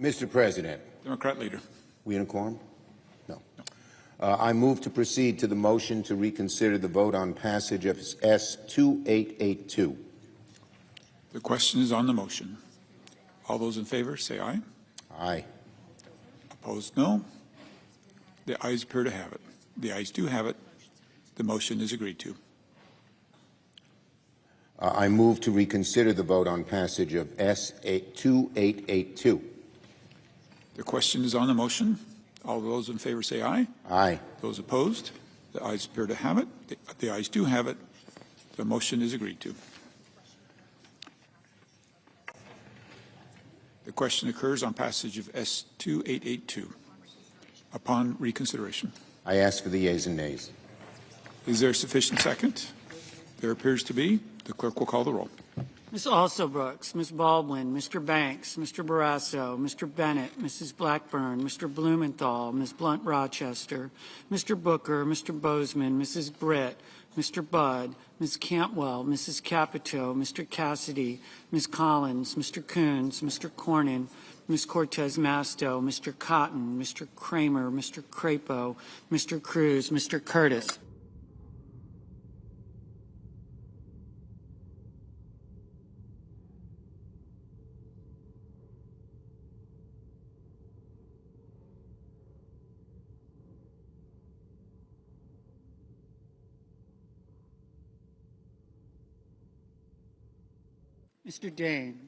Mr. President. Democrat leader. We in a quorum? No. I move to proceed to the motion to reconsider the vote on passage of S-2882. The question is on the motion. All those in favor say aye. Aye. Opposed, no. The ayes appear to have it. The ayes do have it. The motion is agreed to. I move to reconsider the vote on passage of S-2882. The question is on the motion. All those in favor say aye. Aye. Those opposed? The ayes appear to have it. The ayes do have it. The motion is agreed to. The question occurs on passage of S-2882. Upon reconsideration. I ask for the yeas and nays. Is there sufficient second? There appears to be. The clerk will call the roll. Ms. Alsobrooks, Ms. Baldwin, Mr. Banks, Mr. Barrasso, Mr. Bennett, Mrs. Blackburn, Mr. Blumenthal, Ms. Blunt-Rochester, Mr. Booker, Mr. Bozeman, Mrs. Britt, Mr. Budd, Ms. Cantwell, Mrs. Capito, Mr. Cassidy, Ms. Collins, Mr. Coons, Mr. Cornyn, Ms. Cortez Masto, Mr. Cotton, Mr. Kramer, Mr. Crapo, Mr. Cruz, Mr. Curtis. Mr. Daines.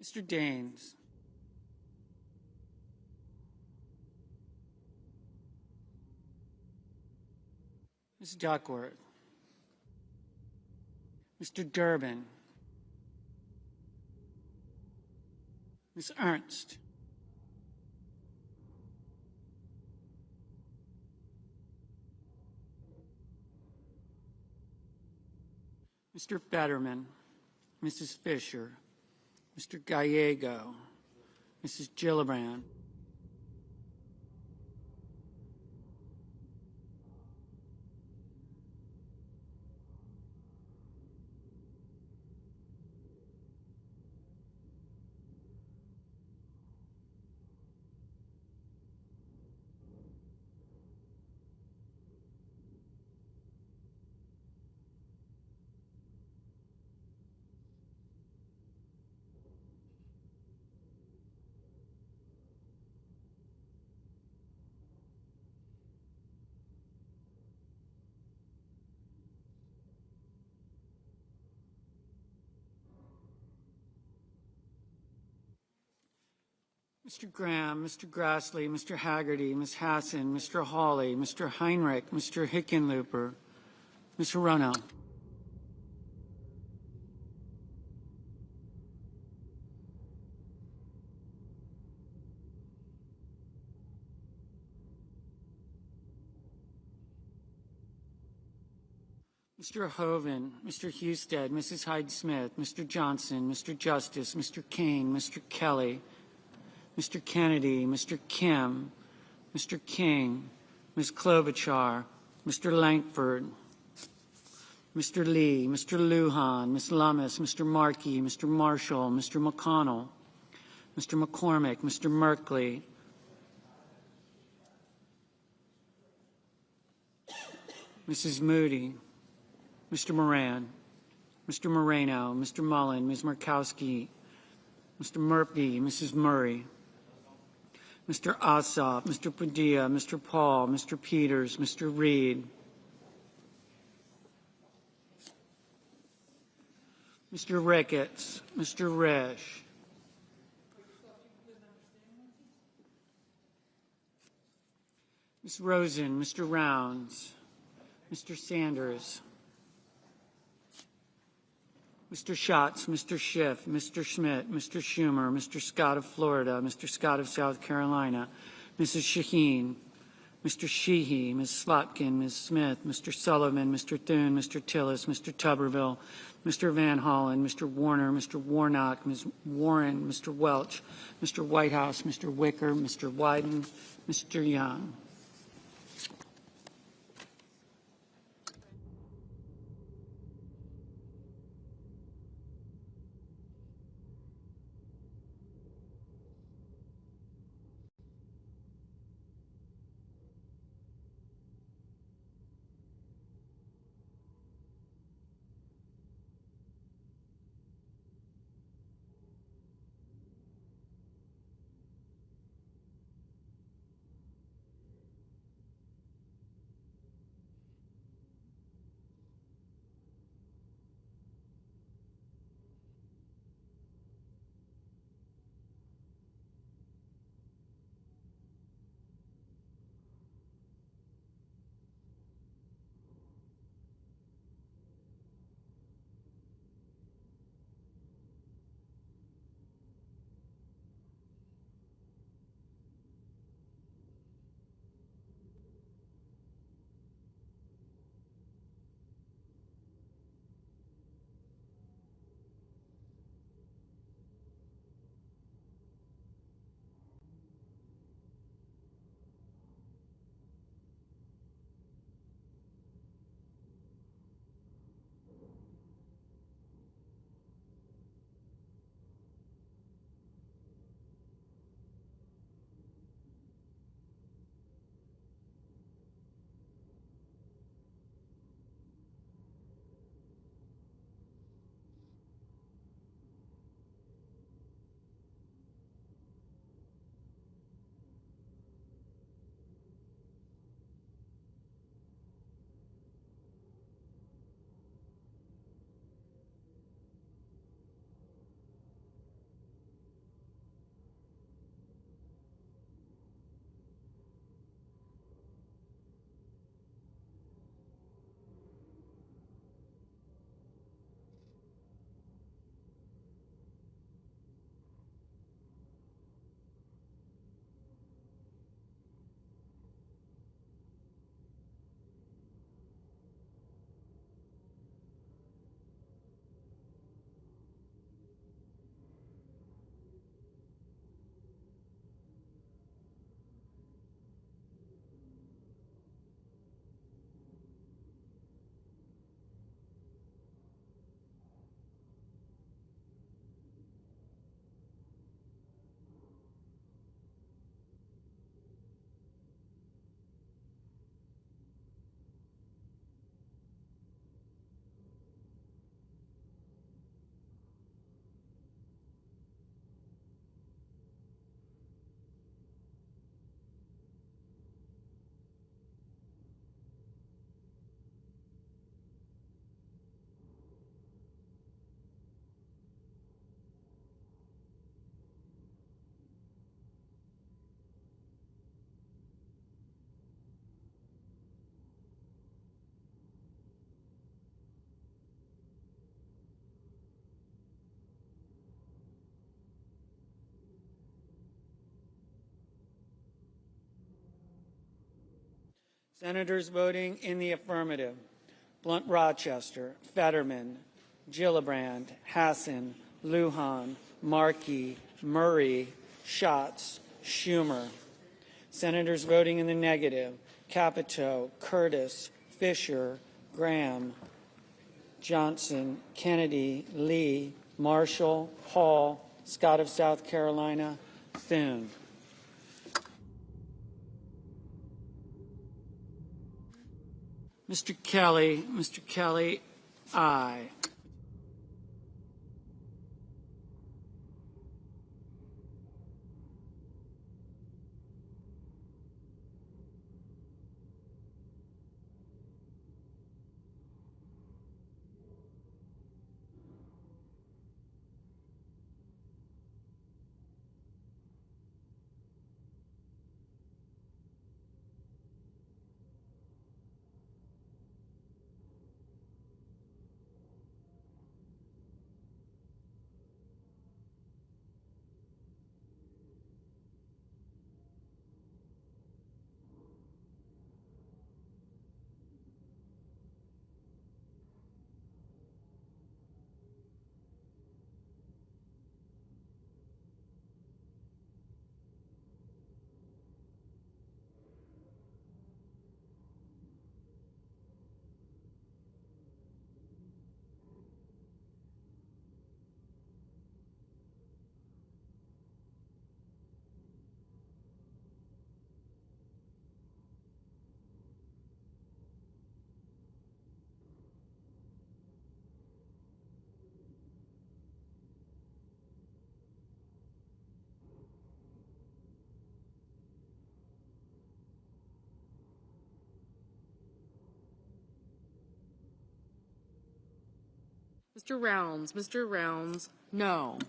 Mr. Daines. Ms. Duckworth. Mr. Durbin. Ms. Ernst. Mr. Fetterman. Mrs. Fisher. Mr. Gallego, Mrs. Gillibrand, Mr. Graham, Mr. Grassley, Mr. Haggerty, Ms. Hassan, Mr. Hawley, Mr. Heinrich, Mr. Hickenlooper, Mr. Rono. Mr. Hoven, Mr. Husted, Mrs. Hyde-Smith, Mr. Johnson, Mr. Justice, Mr. Kane, Mr. Kelly, Mr. Kennedy, Mr. Kim, Mr. King, Ms. Klobuchar, Mr. Langford, Mr. Lee, Mr. Lujan, Ms. Lummis, Mr. Markey, Mr. Marshall, Mr. McConnell, Mr. McCormick, Mr. Merkley, Mrs. Moody, Mr. Moran, Mr. Moreno, Mr. Mullen, Ms. Murkowski, Mr. Murphy, Mrs. Murray, Mr. Ossoff, Mr. Padilla, Mr. Paul, Mr. Peters, Mr. Reed, Mr. Ricketts, Mr. Risch, Ms. Rosen, Mr. Rounds, Mr. Sanders, Mr. Schatz, Mr. Schiff, Mr. Schmidt, Mr. Schumer, Mr. Scott of Florida, Mr. Scott of South Carolina, Mrs. Shaheen, Mr. Sheehy, Ms. Slotkin, Ms. Smith, Mr. Sullivan, Mr. Thune, Mr. Tillis, Mr. Tuberville, Mr. Van Hollen, Mr. Warner, Mr. Warnock, Ms. Warren, Mr. Welch, Mr. Whitehouse, Mr. Wicker, Mr. Wyden, Mr. Young. Senators voting in the affirmative: Blunt Rochester, Fetterman, Gillibrand, Hassan, Lujan, Markey, Murray, Schatz, Schumer. Senators voting in the negative: Capito, Curtis, Fisher, Graham, Johnson, Kennedy, Lee, Marshall, Hall, Scott of South Carolina, Thune. Mr. Kelly, aye. Mr. Rounds, no.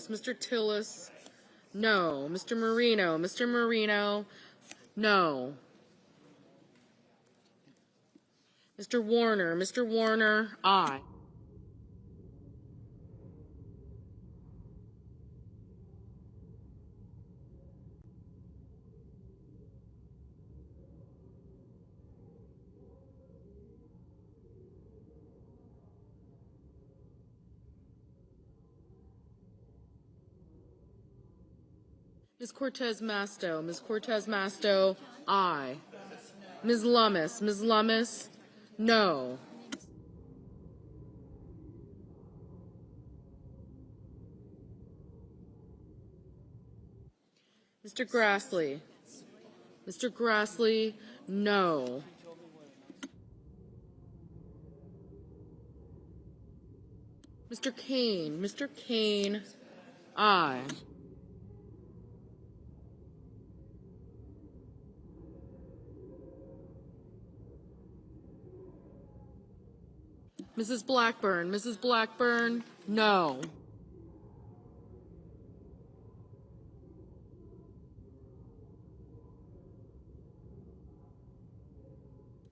Mr. Tillis, no. Mr. Marino, no. Mr. Warner, aye. Ms. Cortez Masto, aye. Ms. Lummis, no. Mr. Grassley, no. Mr. Kane, aye. Mrs. Blackburn, no.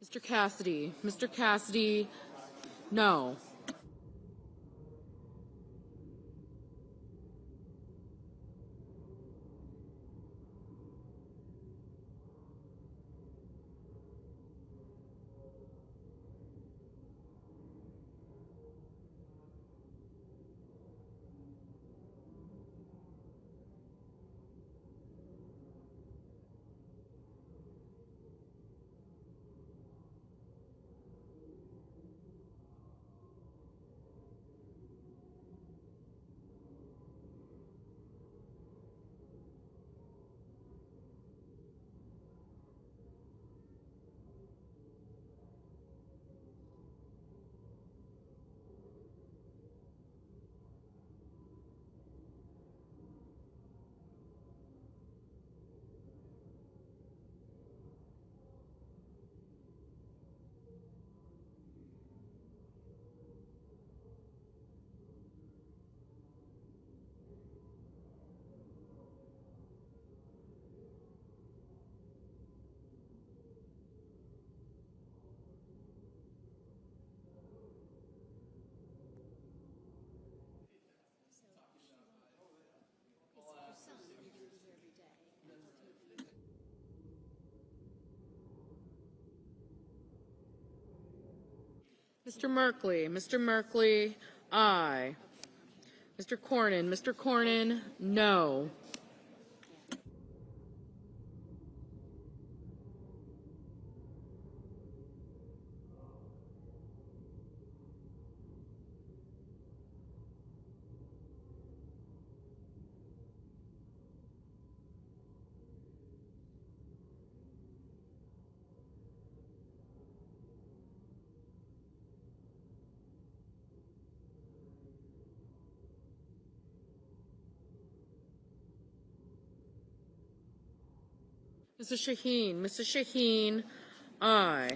Mr. Cassidy, no. Mr. Merkley, aye. Mr. Cornyn, no. Mrs. Shaheen, aye.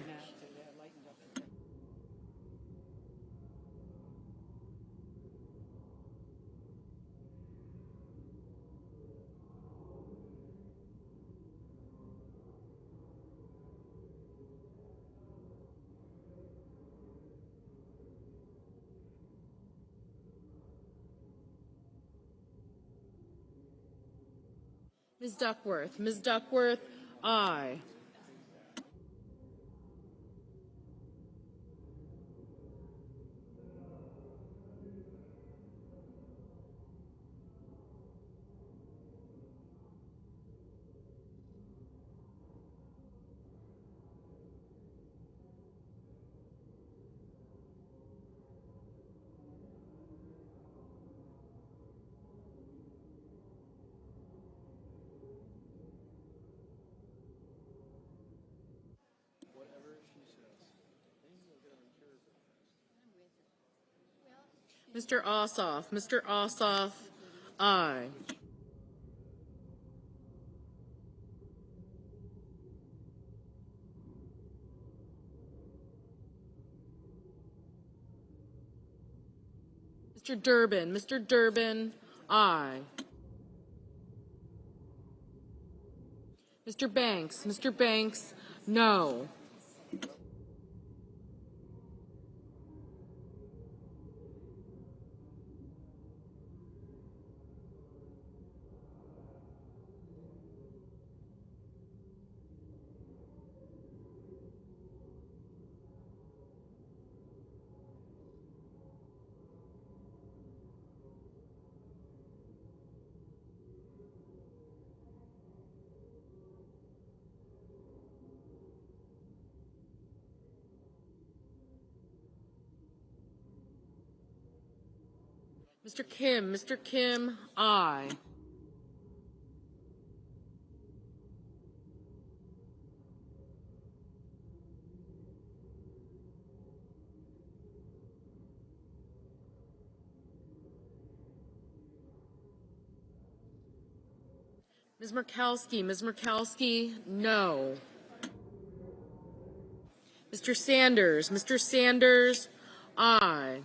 Ms. Duckworth, aye. Mr. Ossoff. Mr. Ossoff, aye. Mr. Durbin. Mr. Durbin, aye. Mr. Banks. Mr. Banks, no. Mr. Kim. Mr. Kim, aye. Ms. Murkowski. Ms. Murkowski, no. Mr. Sanders. Mr. Sanders, aye.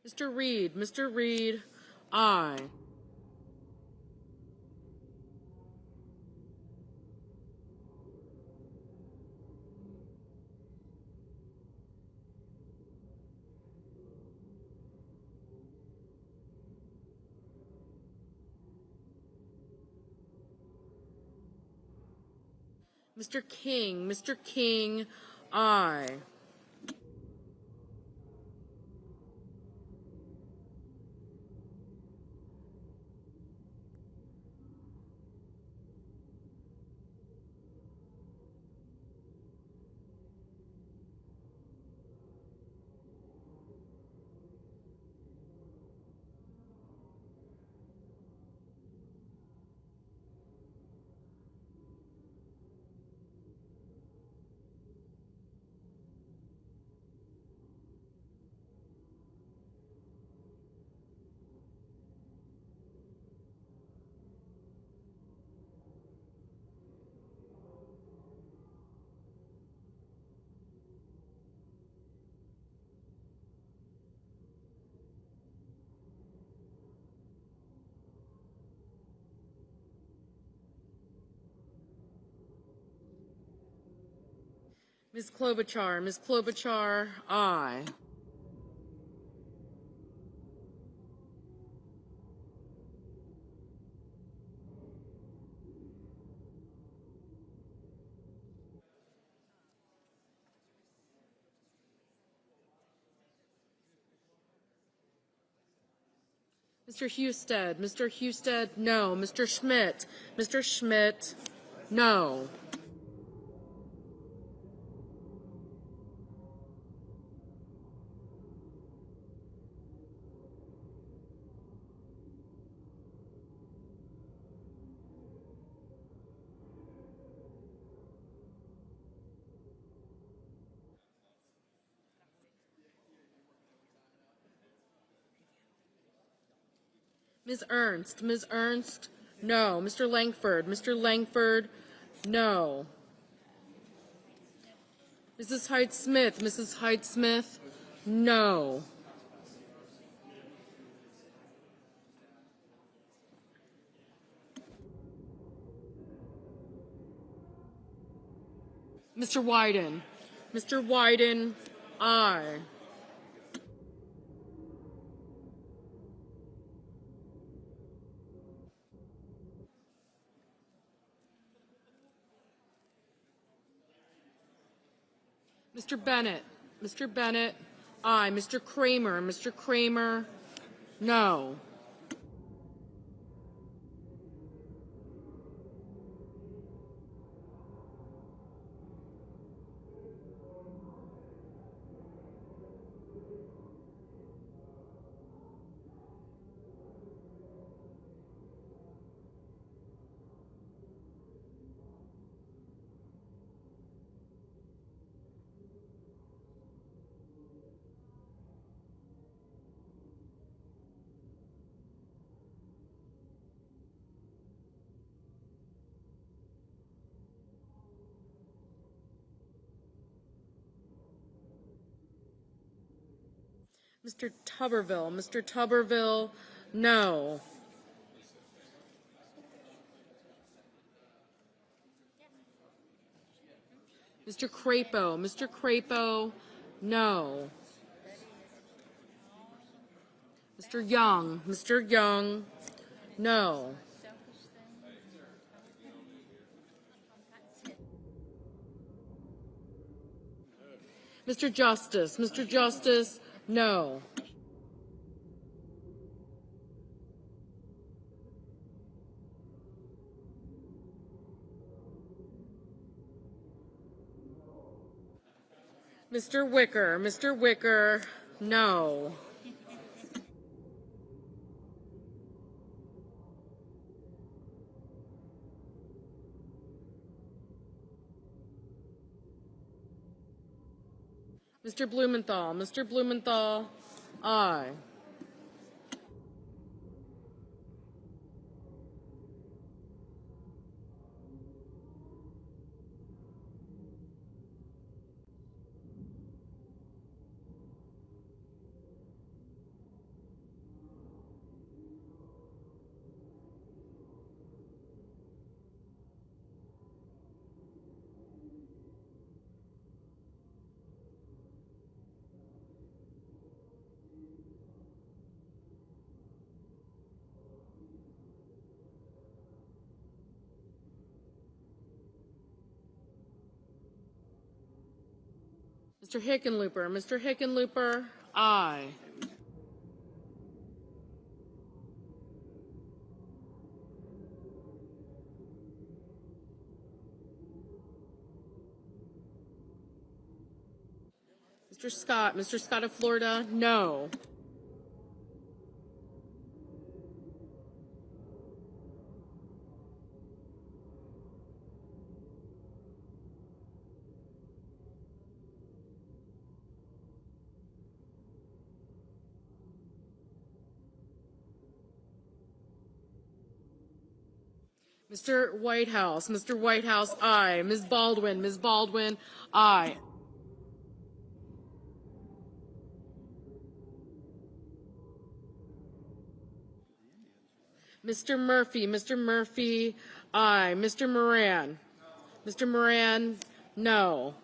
Mr. Reed. Mr. Reed, aye. Mr. King. Mr. King, aye. Ms. Klobuchar. Ms. Klobuchar, aye. Mr. Husted. Mr. Husted, no. Mr. Schmidt. Mr. Schmidt, no. Ms. Ernst. Ms. Ernst, no. Mr. Langford. Mr. Langford, no. Mrs. Hyde-Smith. Mrs. Hyde-Smith, no. Mr. Wyden. Mr. Wyden, Aye. Mr. Bennett. Mr. Bennett. Aye. Mr. Kramer. Mr. Kramer. No. Mr. Tuberville. Mr. Tuberville. No. Mr. Crapo. Mr. Crapo. No. Mr. Young. Mr. Young. No. Mr. Justice. Mr. Justice. No. Mr. Wicker. Mr. Wicker. No. Mr. Blumenthal. Mr. Blumenthal. Aye. Mr. Hickenlooper. Mr. Hickenlooper. Aye. Mr. Scott. Mr. Scott of Florida. No. Mr. Whitehouse. Mr. Whitehouse. Aye. Ms. Baldwin. Ms. Baldwin. Aye. Mr. Murphy. Mr. Murphy. Aye. Mr. Moran. Mr. Moran. No.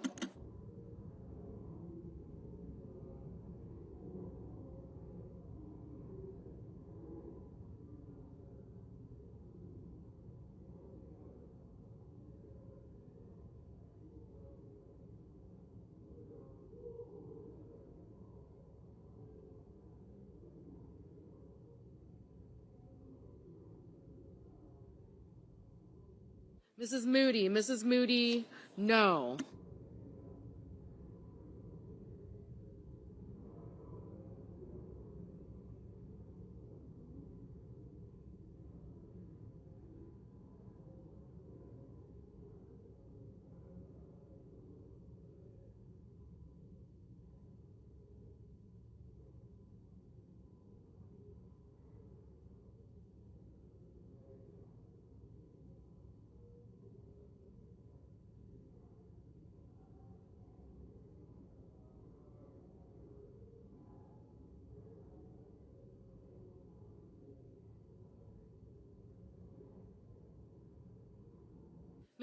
Mrs. Moody. Mrs. Moody. No.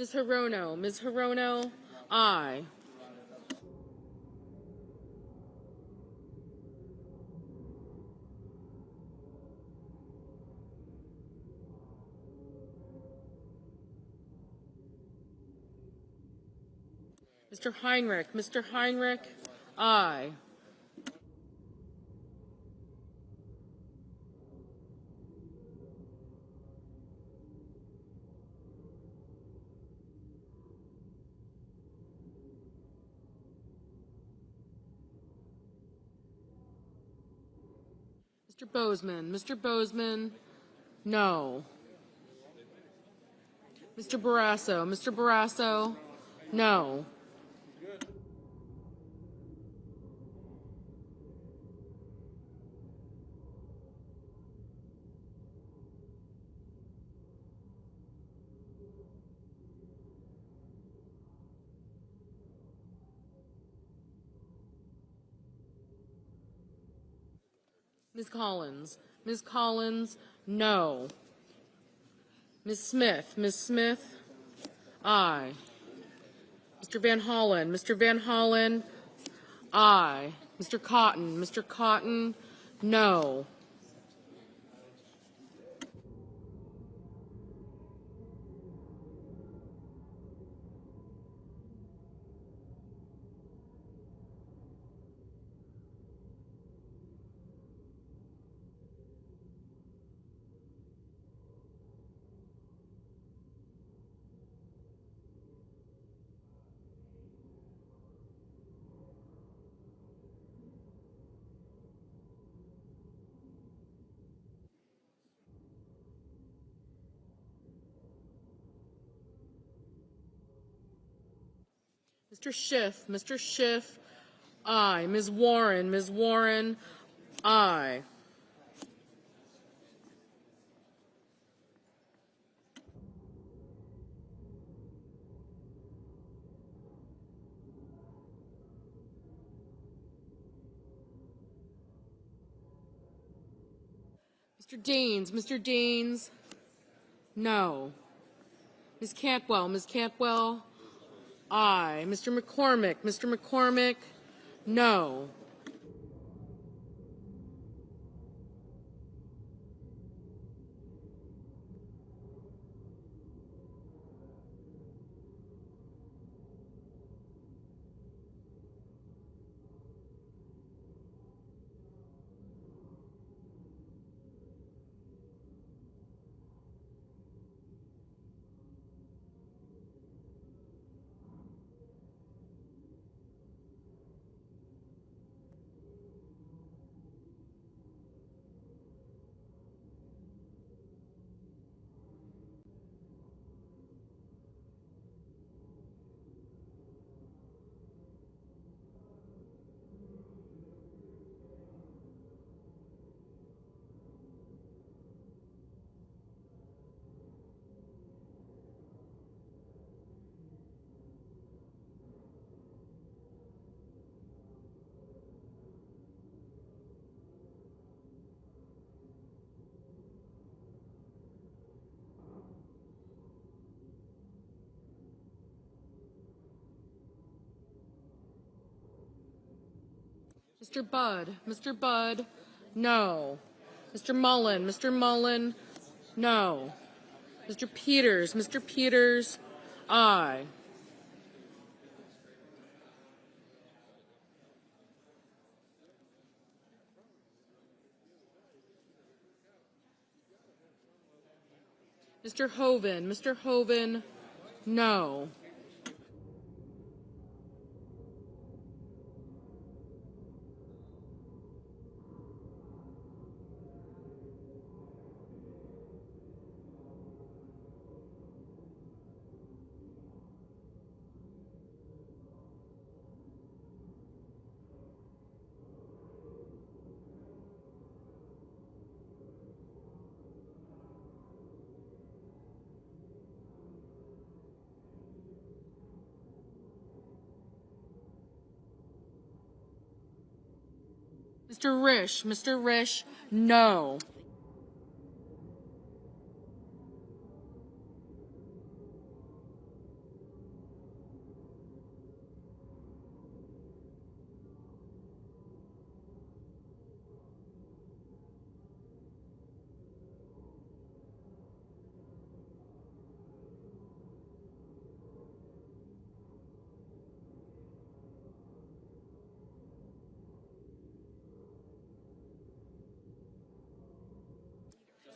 Ms. Hirono. Ms. Hirono. Aye. Mr. Heinrich. Mr. Heinrich, aye. Mr. Bozeman. Mr. Bozeman, no. Mr. Barrasso. Mr. Barrasso, no. Ms. Collins. Ms. Collins, no. Ms. Smith. Ms. Smith, aye. Mr. Van Hollen. Mr. Van Hollen, aye. Mr. Cotton. Mr. Cotton, no. Mr. Schiff. Mr. Schiff, aye. Ms. Warren. Ms. Warren, aye. Mr. Deans. Mr. Deans, no. Ms. Cantwell. Ms. Cantwell, aye. Mr. McCormick. Mr. McCormick, no. Mr. Budd. Mr. Budd, no. Mr. Mullen. Mr. Mullen, no. Mr. Peters. Mr. Peters, aye. Mr. Hoven. Mr. Hoven, no. Mr. Risch. Mr. Risch, no.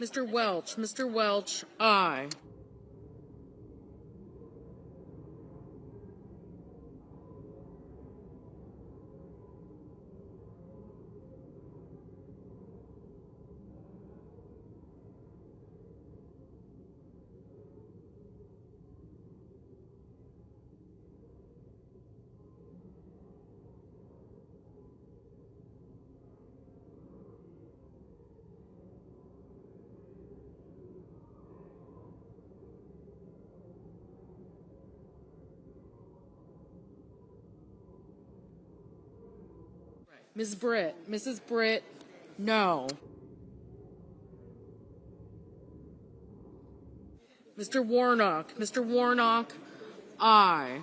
Mr. Welch. Mr. Welch, aye. Ms. Britt. Mrs. Britt, no. Mr. Warnock. Mr. Warnock, aye.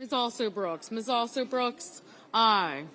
Ms. Also Brooks. Ms. Also Brooks, aye.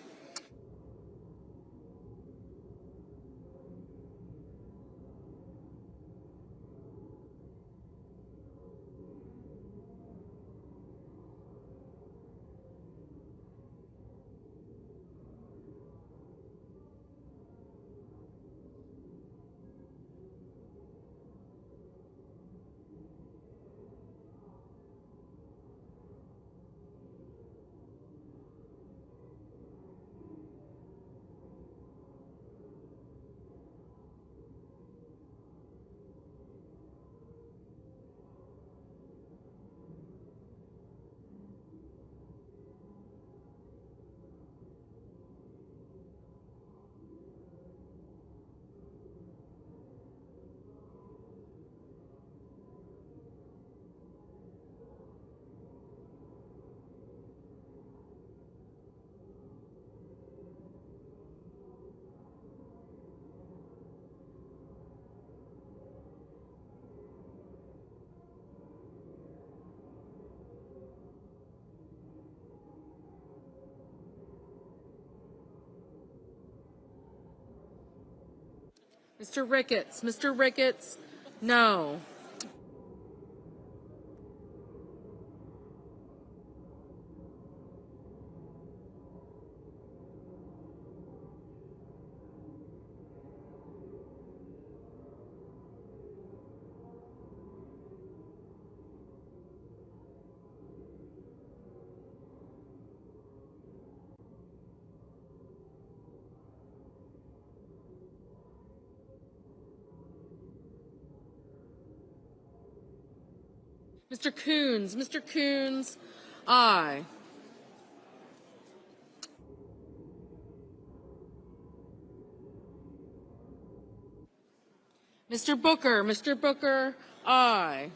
Mr. Ricketts. Mr. Ricketts, no. Mr. Coons. Mr. Coons, aye. Mr. Booker. Mr. Booker, aye.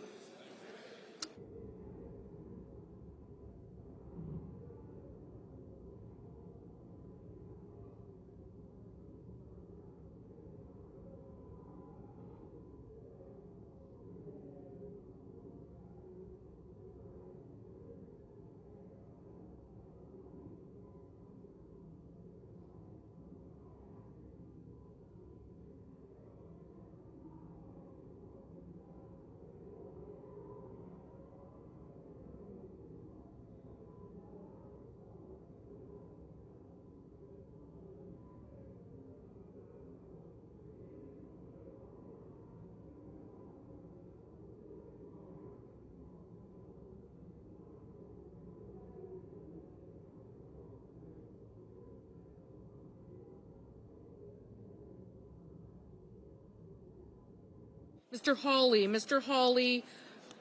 Mr. Hawley. Mr. Hawley,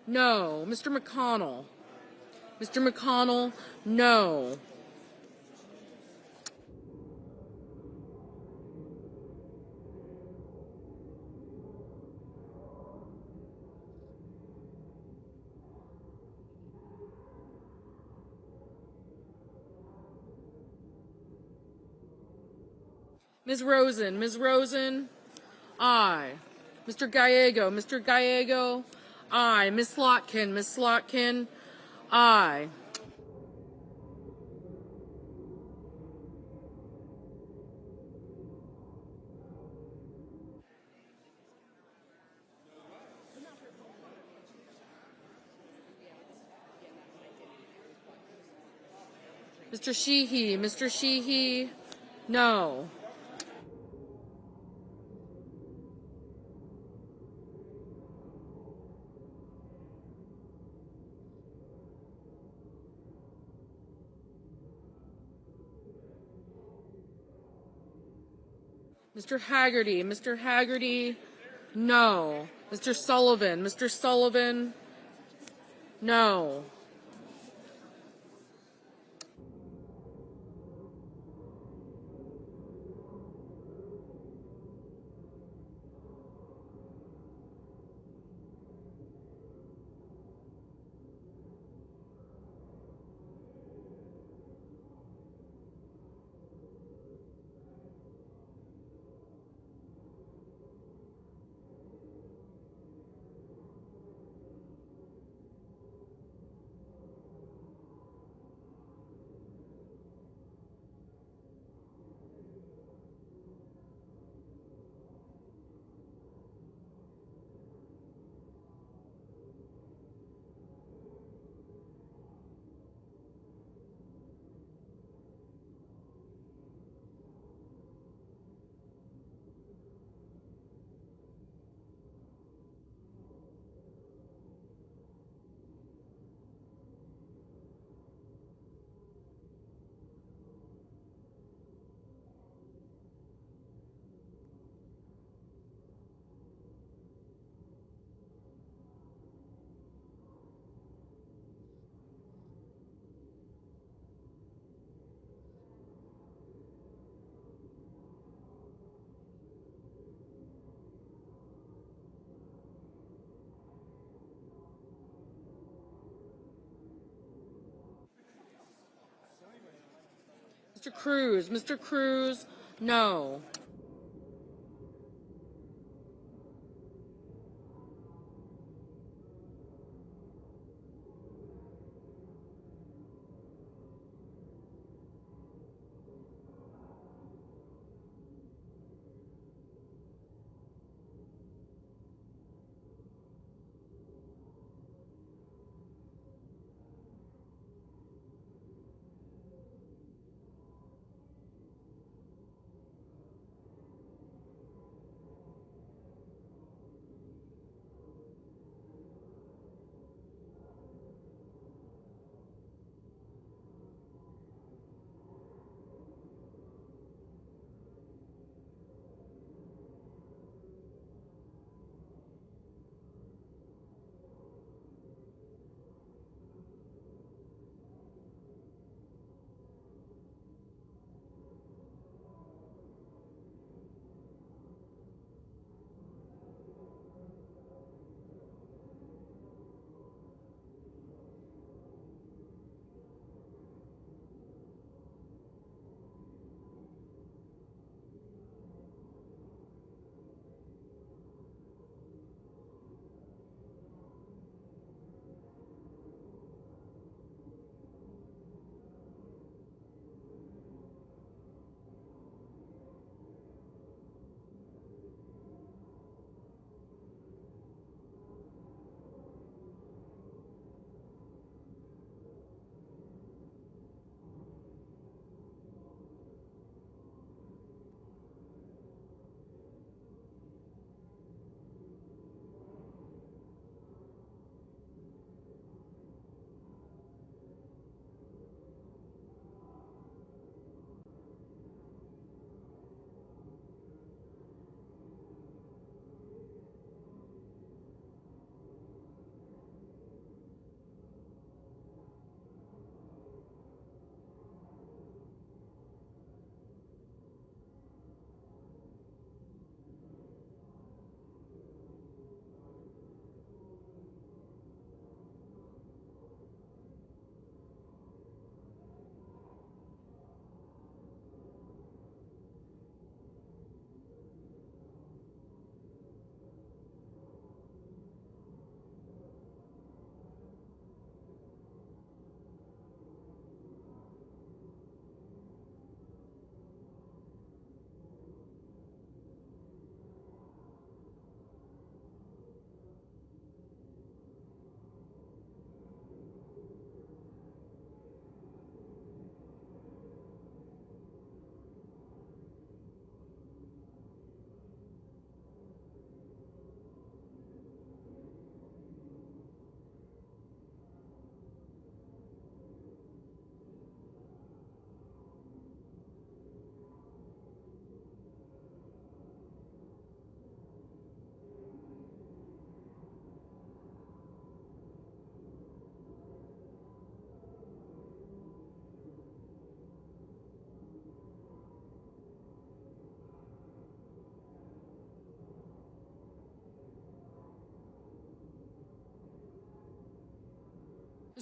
no. Mr. McConnell. Mr. McConnell, no. Ms. Rosen, Ms. Rosen, aye. Mr. Gallego, aye. Ms. Slotkin, aye. Mr. Sheehy, no. Mr. Haggerty, no. Mr. Sullivan, no. Mr. Cruz, no.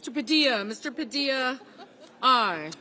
Mr. Padilla. Mr. Padilla, aye.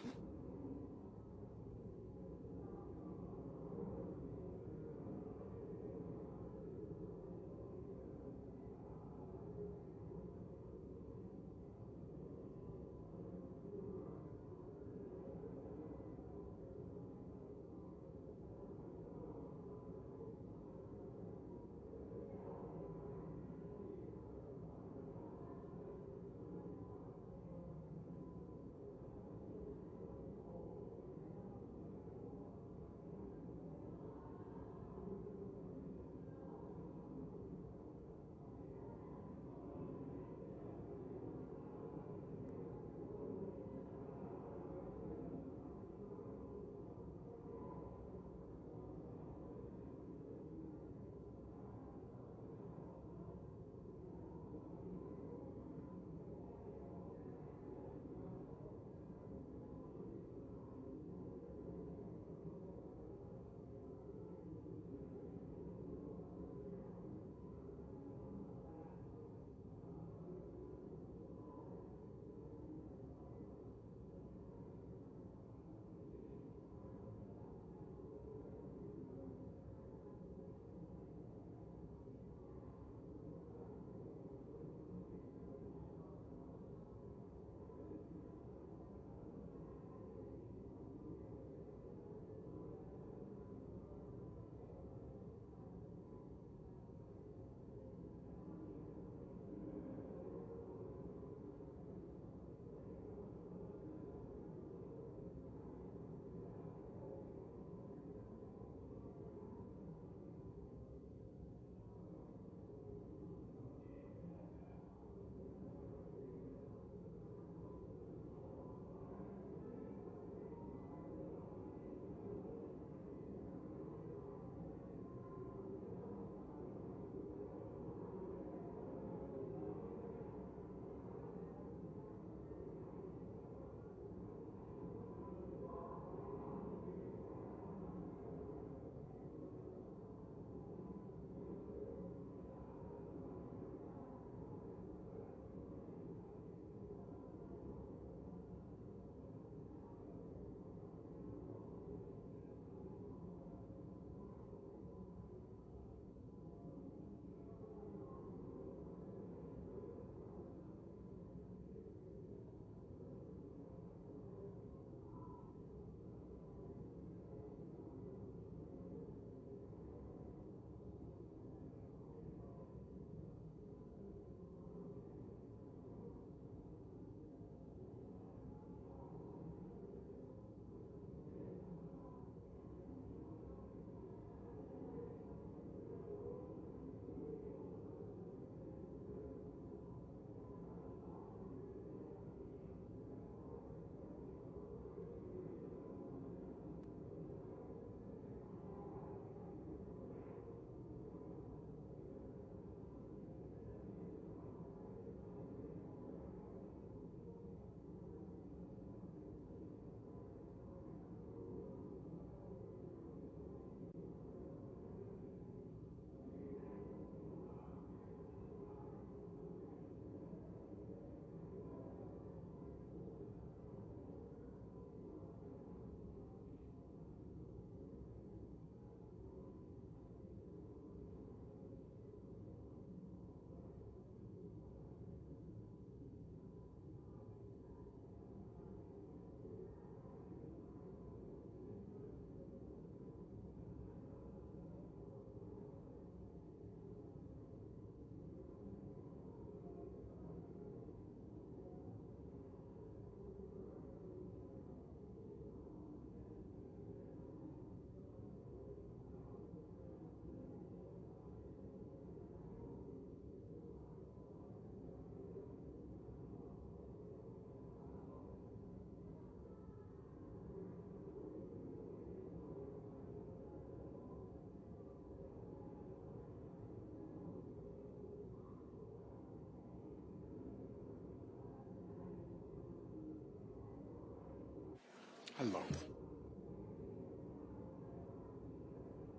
Hello.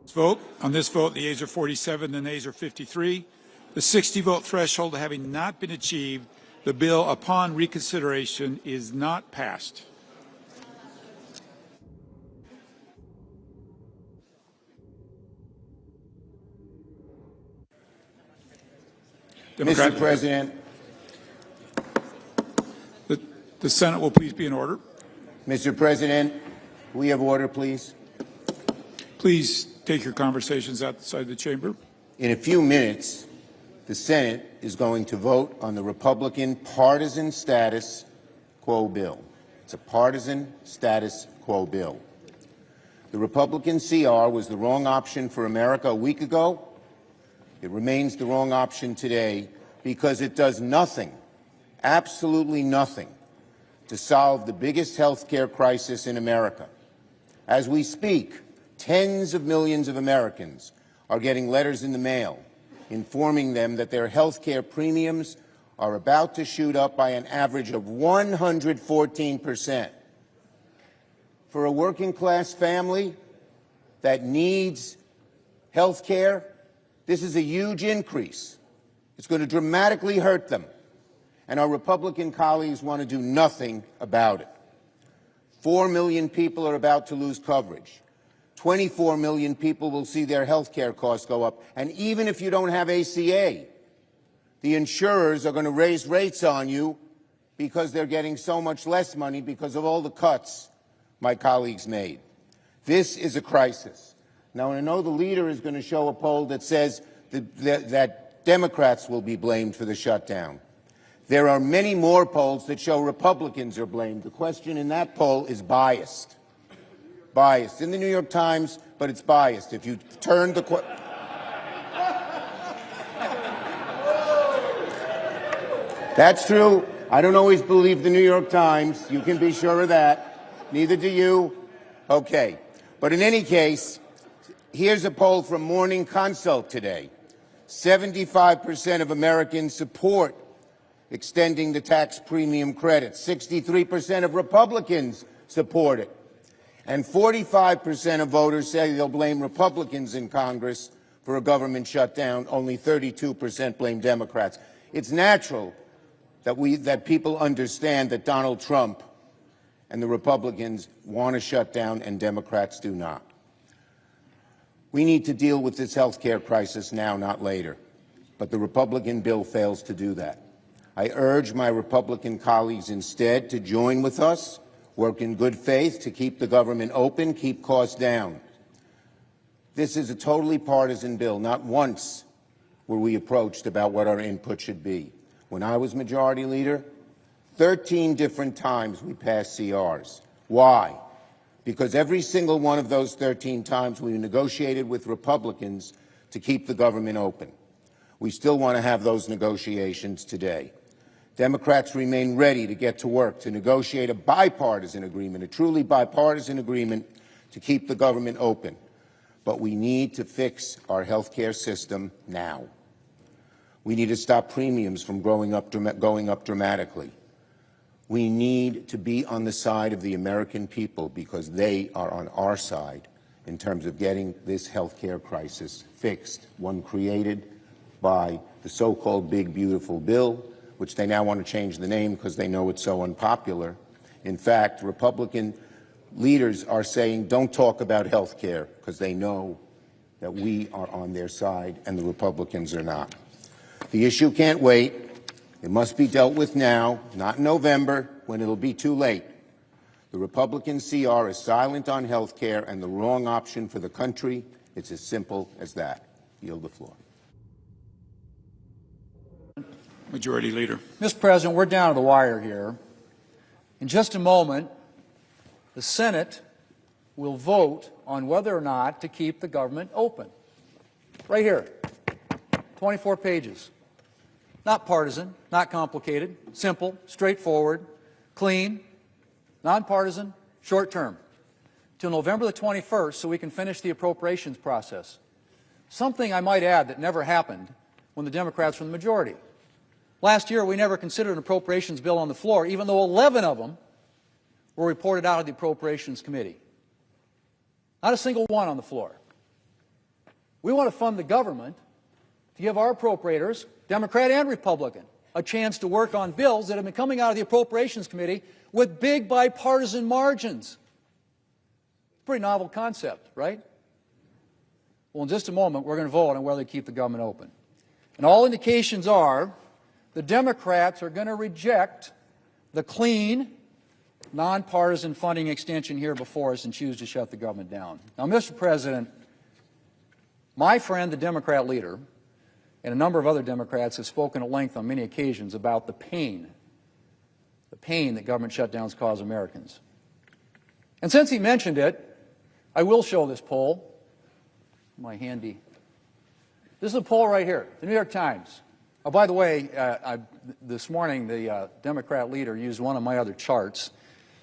Let's vote. On this vote, the yeas are 47, the nays are 53. The 60-vote threshold having not been achieved, The bill upon reconsideration is not passed. Mr. President, The Senate will please be in order. Mr. President, we have order, please. Please take your conversations outside the chamber. In a few minutes, the Senate is going to vote on the Republican partisan status quo bill. It's a partisan status quo bill. The Republican CR was the wrong option for America a week ago. It remains the wrong option today because it does nothing, absolutely nothing, to solve the biggest health care crisis in America. As we speak, tens of millions of Americans are getting letters in the mail informing them that their health care premiums are about to shoot up by an average of 114%. For a working-class family that needs health care, this is a huge increase. It's going to dramatically hurt them. And our Republican colleagues want to do nothing about it. 4 million people are about to lose coverage. 24 million people will see their health care costs go up. And even if you don't have ACA, the insurers are going to raise rates on you because they're getting so much less money because of all the cuts my colleagues made. This is a crisis. Now, I know the leader is going to show a poll that says that Democrats will be blamed for the shutdown. There are many more polls that show Republicans are blamed. The question in that poll is biased. Biased. In the New York Times, but it's biased. If you turn the That's true. I don't always believe the New York Times. You can be sure of that. Neither do you. Okay. But in any case, here's a poll from Morning Consult today. 75% of Americans support extending the tax premium credit. 63% of Republicans support it. And 45% of voters say they'll blame Republicans in Congress for a government shutdown. Only 32% blame Democrats. It's natural that people understand that Donald Trump and the Republicans want to shut down and Democrats do not. We need to deal with this health care crisis now, not later. But the Republican bill fails to do that. I urge my Republican colleagues instead to join with us, work in good faith to keep the government open, keep costs down. This is a totally partisan bill. Not once were we approached about what our input should be. When I was Majority Leader, 13 different times we passed CRs. Why? Because every single one of those 13 times we negotiated with Republicans to keep the government open. We still want to have those negotiations today. Democrats remain ready to get to work to negotiate a bipartisan agreement, a truly bipartisan agreement to keep the government open. But we need to fix our health care system now. We need to stop premiums from going up dramatically. We need to be on the side of the American people because they are on our side in terms of getting this health care crisis fixed, one created by the so-called big, beautiful bill, which they now want to change the name because they know it's so unpopular. In fact, Republican leaders are saying don't talk about health care because they know that we are on their side and the Republicans are not. The issue can't wait. It must be dealt with now, not in November when it'll be too late. The Republican CR is silent on health care and the wrong option for the country. It's as simple as that. Yield the floor. Majority Leader. Mr. President, we're down to the wire here. In just a moment, the Senate will vote on whether or not to keep the government open. Right here, 24 pages. Not partisan, not complicated, simple, straightforward, clean, nonpartisan, short term, till November the 21st so we can finish the appropriations process. Something I might add that never happened when the Democrats were in the majority. Last year, we never considered an appropriations bill on the floor, even though 11 of them were reported out of the Appropriations Committee. Not a single one on the floor. We want to fund the government to give our appropriators, Democrat and Republican, a chance to work on bills that have been coming out of the Appropriations Committee with big bipartisan margins. Pretty novel concept, right? Well, in just a moment, we're going to vote on whether to keep the government open. And all indications are the Democrats are going to reject the clean, nonpartisan funding extension here before us and choose to shut the government down. Now, Mr. President, my friend, the Democrat leader, and a number of other Democrats have spoken at length on many occasions about the pain that government shutdowns cause Americans. And since he mentioned it, I will show this poll. My handy. This is a poll right here, the New York Times. Oh, by the way, this morning the Democrat leader used one of my other charts.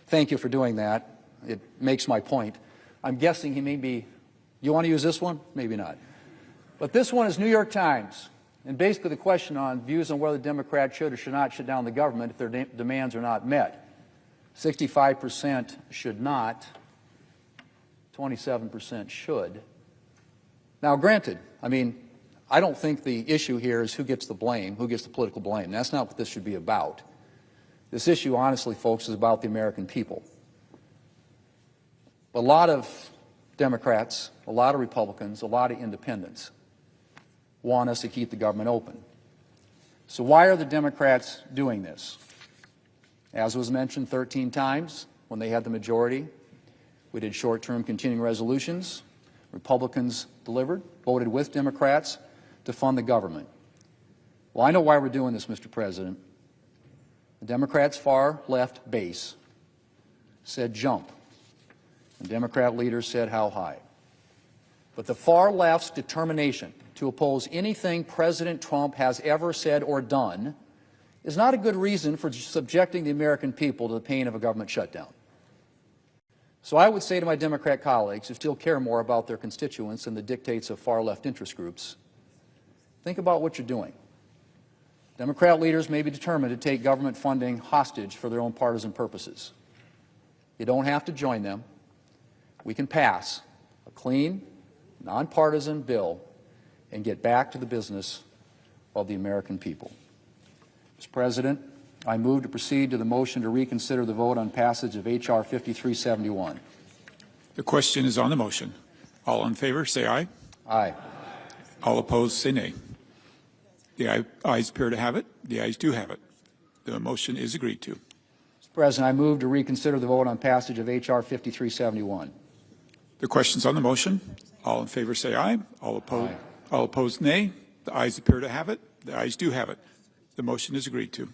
Thank you for doing that. It makes my point. I'm guessing he may be, you want to use this one? Maybe not. But this one is New York Times. And basically the question on views on whether Democrats should or should not shut down the government if their demands are not met. 65% should not, 27% should. Now, granted, I mean, I don't think the issue here is who gets the blame, who gets the political blame. That's not what this should be about. This issue, honestly, folks, is about the American people. A lot of Democrats, a lot of Republicans, a lot of independents want us to keep the government open. So why are the Democrats doing this? As was mentioned 13 times when they had the majority, we did short-term continuing resolutions. Republicans delivered, voted with Democrats to fund the government. Well, I know why we're doing this, Mr. President. The Democrats' far-left base said jump, and Democrat leaders said how high. But the far-left's determination to oppose anything President Trump has ever said or done is not a good reason for subjecting the American people to the pain of a government shutdown. So I would say to my Democrat colleagues who still care more about their constituents than the dictates of far-left interest groups, think about what you're doing. Democrat leaders may be determined to take government funding hostage for their own partisan purposes. You don't have to join them. We can pass a clean, nonpartisan bill and get back to the business of the American people. Mr. President, I move to proceed to the motion to reconsider the vote on passage of H.R. 5371. The question is on the motion. All in favor, say aye. Aye. All opposed, say nay. The ayes appear to have it. The ayes do have it. The motion is agreed to. Mr. President, I move to reconsider the vote on passage of H.R. 5371. The question's on the motion. All in favor, say aye. All opposed, nay. The ayes appear to have it. The ayes do have it. The motion is agreed to.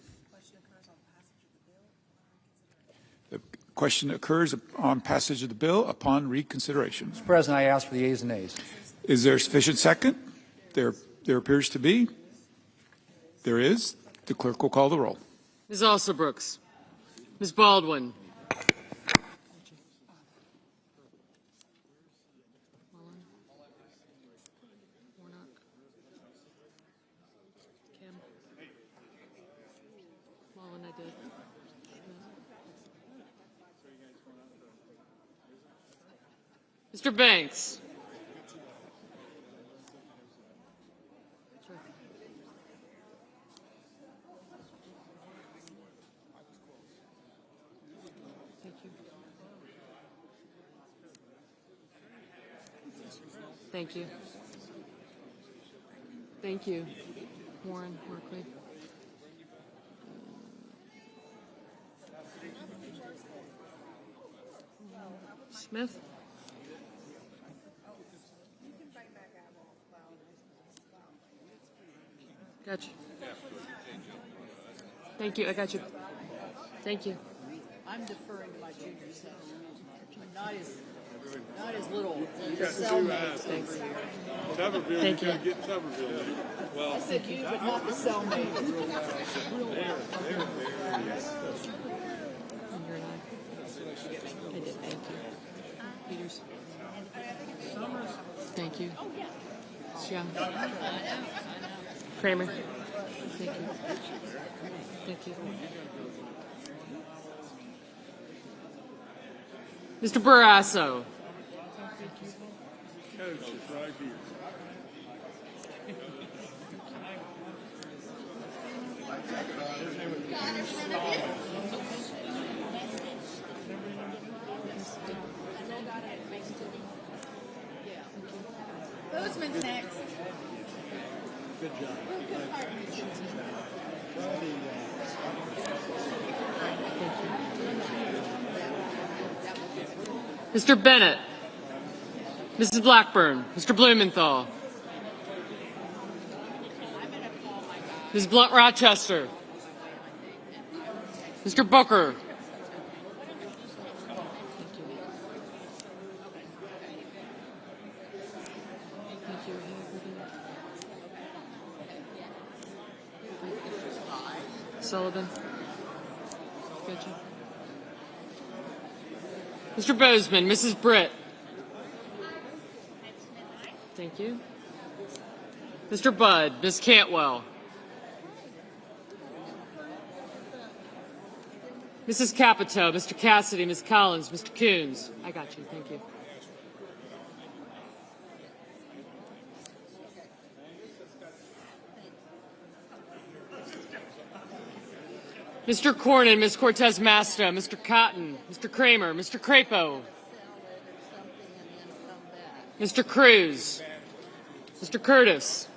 The question occurs on passage of the bill upon reconsideration. Mr. President, I ask for the ayes and nays. Is there sufficient second? There appears to be. There is. The clerk will call the roll. Ms. Alsobrooks. Ms. Baldwin. Mr. Banks. Thank you. Thank you. Warren, Markley. Smith. Got you. Thank you. I got you. Thank you. I'm deferring to my junior self. Not as little. Your cellmates. Thanks. Tuberville, Thank you. Get Tuberville. Well, I said you, but not the cellmate. And you're not. I did. Thank you. Peters. Thank you. Young. Kramer. Thank you. Thank you. Mr. Barrasso. Coach is right here. Bozeman's next. Mr. Bennett, Mrs. Blackburn, Mr. Blumenthal, Ms. Blunt Rochester, Mr. Booker, Sullivan, gotcha. Mr. Bozeman, Mrs. Britt. Thank you. Mr. Budd, Ms. Cantwell. Mrs. Capito, Mr. Cassidy, Ms. Collins, Mr. Coons. I got you. Thank you. Mr. Cornyn, Ms. Cortez Masto, Mr. Cotton, Mr. Kramer, Mr. Crapo, Mr. Cruz, Mr. Curtis,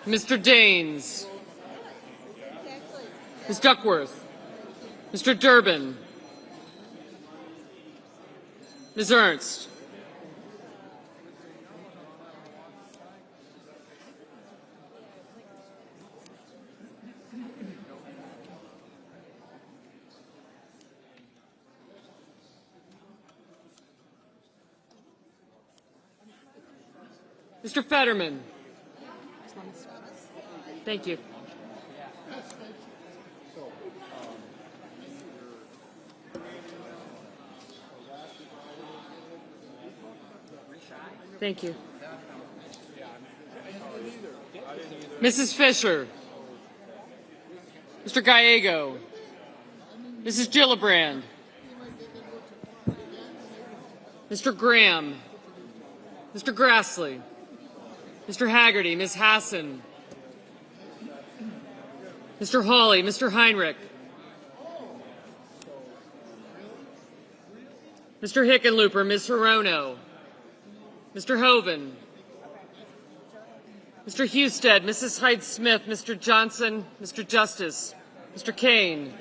Mr. Daines, Ms. Duckworth, Mr. Durbin, Ms. Ernst, Mr. Fetterman. Thank you. Thank you. Mrs. Fisher. Mr. Gallego. Mrs. Gillibrand. Mr. Graham. Mr. Grassley. Mr. Haggerty, Ms. Hassan. Mr. Hawley, Mr. Heinrich. Mr. Hickenlooper, Ms. Hirono. Mr. Hoven. Mr. Husted, Mrs. Hyde-Smith, Mr. Johnson, Mr. Justice, Mr. Kane,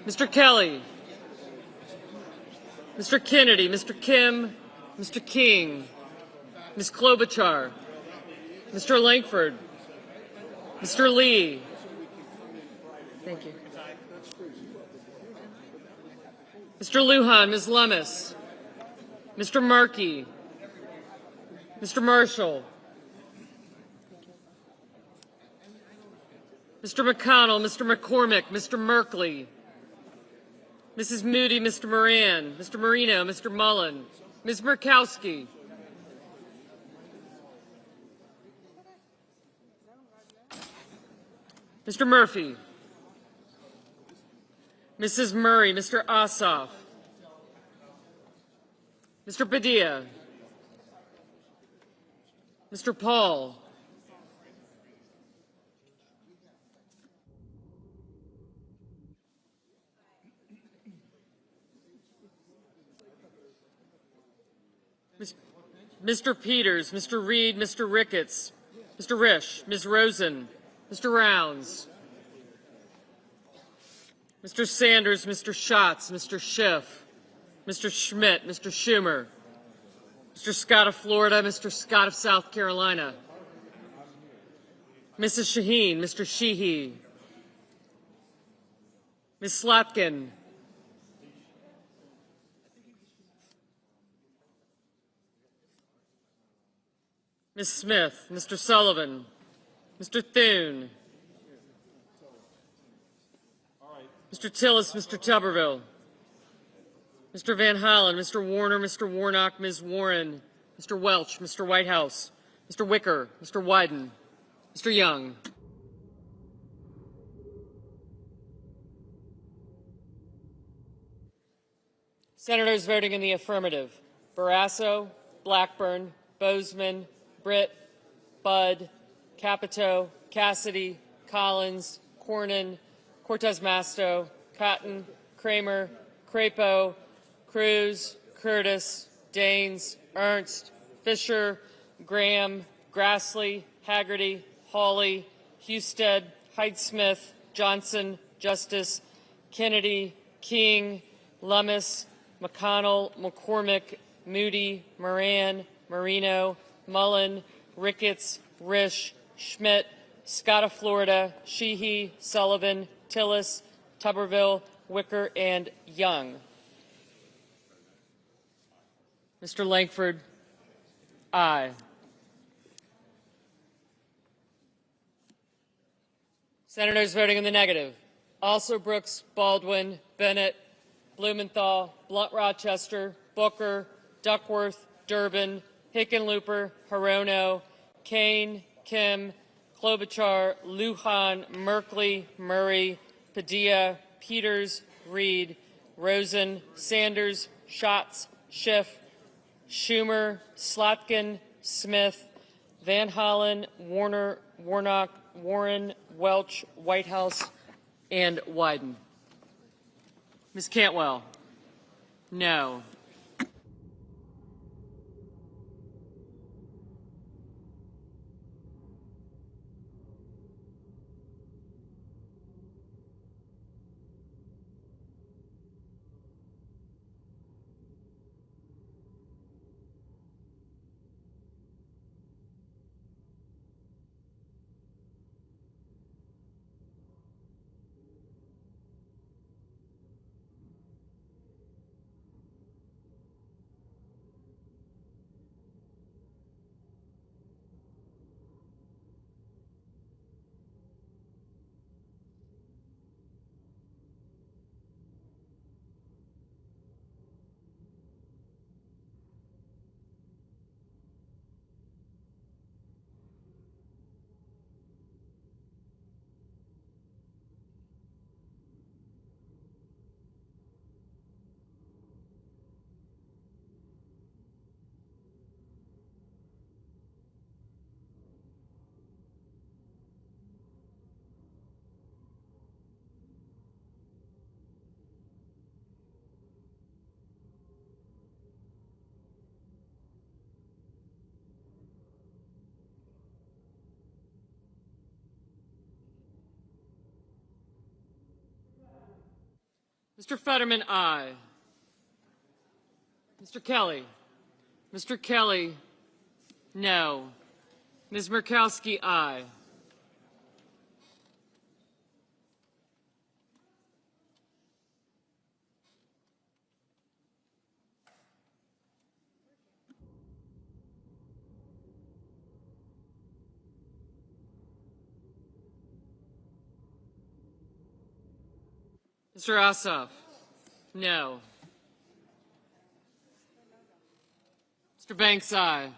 Mr. Kelly, Mr. Kennedy, Mr. Kim, Mr. King, Ms. Klobuchar, Mr. Langford, Mr. Lee. Thank you. Mr. Lujan, Ms. Lummis, Mr. Markey, Mr. Marshall, Mr. McConnell, Mr. McCormick, Mr. Merkley, Mrs. Moody, Mr. Moran, Mr. Marino, Mr. Mullen, Ms. Murkowski, Mr. Murphy, Mrs. Murray, Mr. Ossoff, Mr. Padilla, Mr. Paul, Mr. Peters, Mr. Reed, Mr. Ricketts, Mr. Risch, Ms. Rosen, Mr. Rounds, Mr. Sanders, Mr. Schatz, Mr. Schiff, Mr. Schmidt, Mr. Schumer, Mr. Scott of Florida, Mr. Scott of South Carolina, Mrs. Shaheen, Mr. Sheehy, Ms. Slotkin, Ms. Smith, Mr. Sullivan, Mr. Thune, Mr. Tillis, Mr. Tuberville, Mr. Van Hollen, Mr. Warner, Mr. Warnock, Ms. Warren, Mr. Welch, Mr. Whitehouse, Mr. Wicker, Mr. Wyden, Mr. Young. Senators voting in the affirmative: Barrasso, Blackburn, Bozeman, Britt, Budd, Capito, Cassidy, Collins, Cornyn, Cortez Masto, Cotton, Kramer, Crapo, Cruz, Curtis, Daines, Ernst, Fisher, Graham, Grassley, Haggerty, Hawley, Husted, Hyde-Smith, Johnson, Justice, Kennedy, King, Lummis, McConnell, McCormick, Moody, Moran, Marino, Mullen, Ricketts, Risch, Schmidt, Scott of Florida, Sheehy, Sullivan, Tillis, Tuberville, Wicker, and Young. Mr. Langford, aye. Senators voting in the negative: also Brooks, Baldwin, Bennett, Blumenthal, Blunt Rochester, Booker, Duckworth, Durbin, Hickenlooper, Hirono, Kane, Kim, Klobuchar, Lujan, Merkley, Murray, Padilla, Peters, Reed, Rosen, Sanders, Schatz, Schiff, Schumer, Slotkin, Smith, Van Hollen, Warner, Warnock, Warren, Welch, Whitehouse, and Wyden. Ms. Cantwell, no. Mr. Fetterman, aye. Mr. Kelly. Mr. Kelly, no. Ms. Murkowski, aye. Mr. Ossoff, no. Mr. Banks, aye.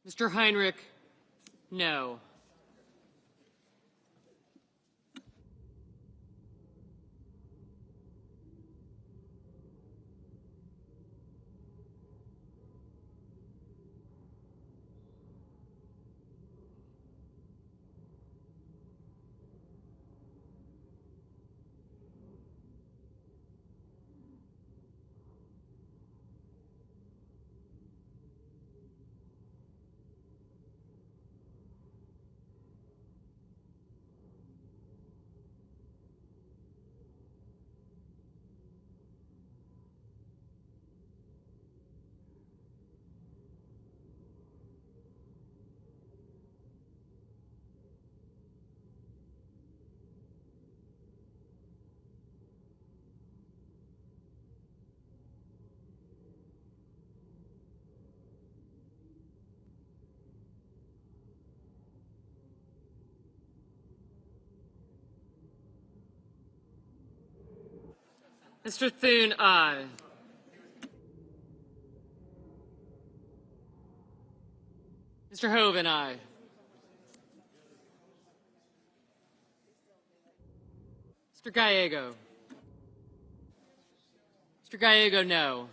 Mr. Heinrich, no. Mr. Thune, aye. Mr. Hoven, aye. Mr. Gallego. Mr. Gallego, no.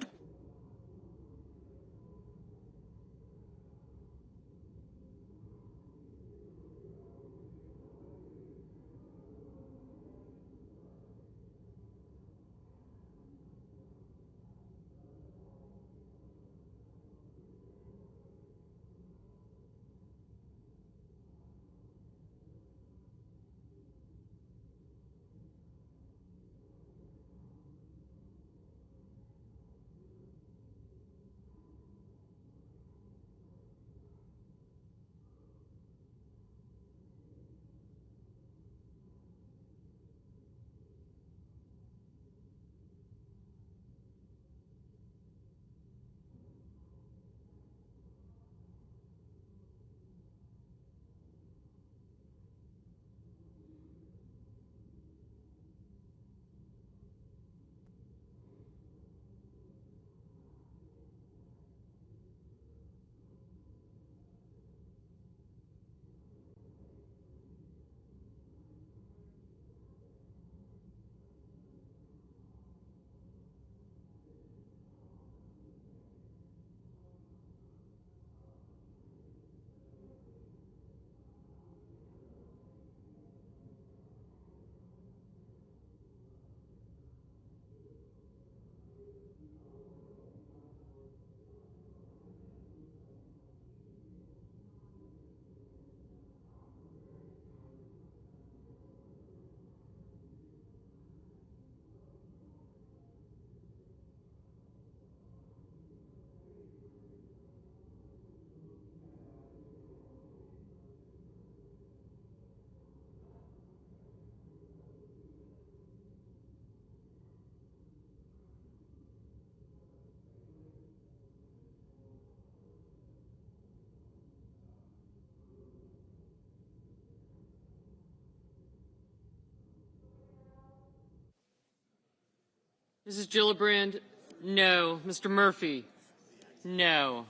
Mrs. Gillibrand, no. Mr. Murphy, no.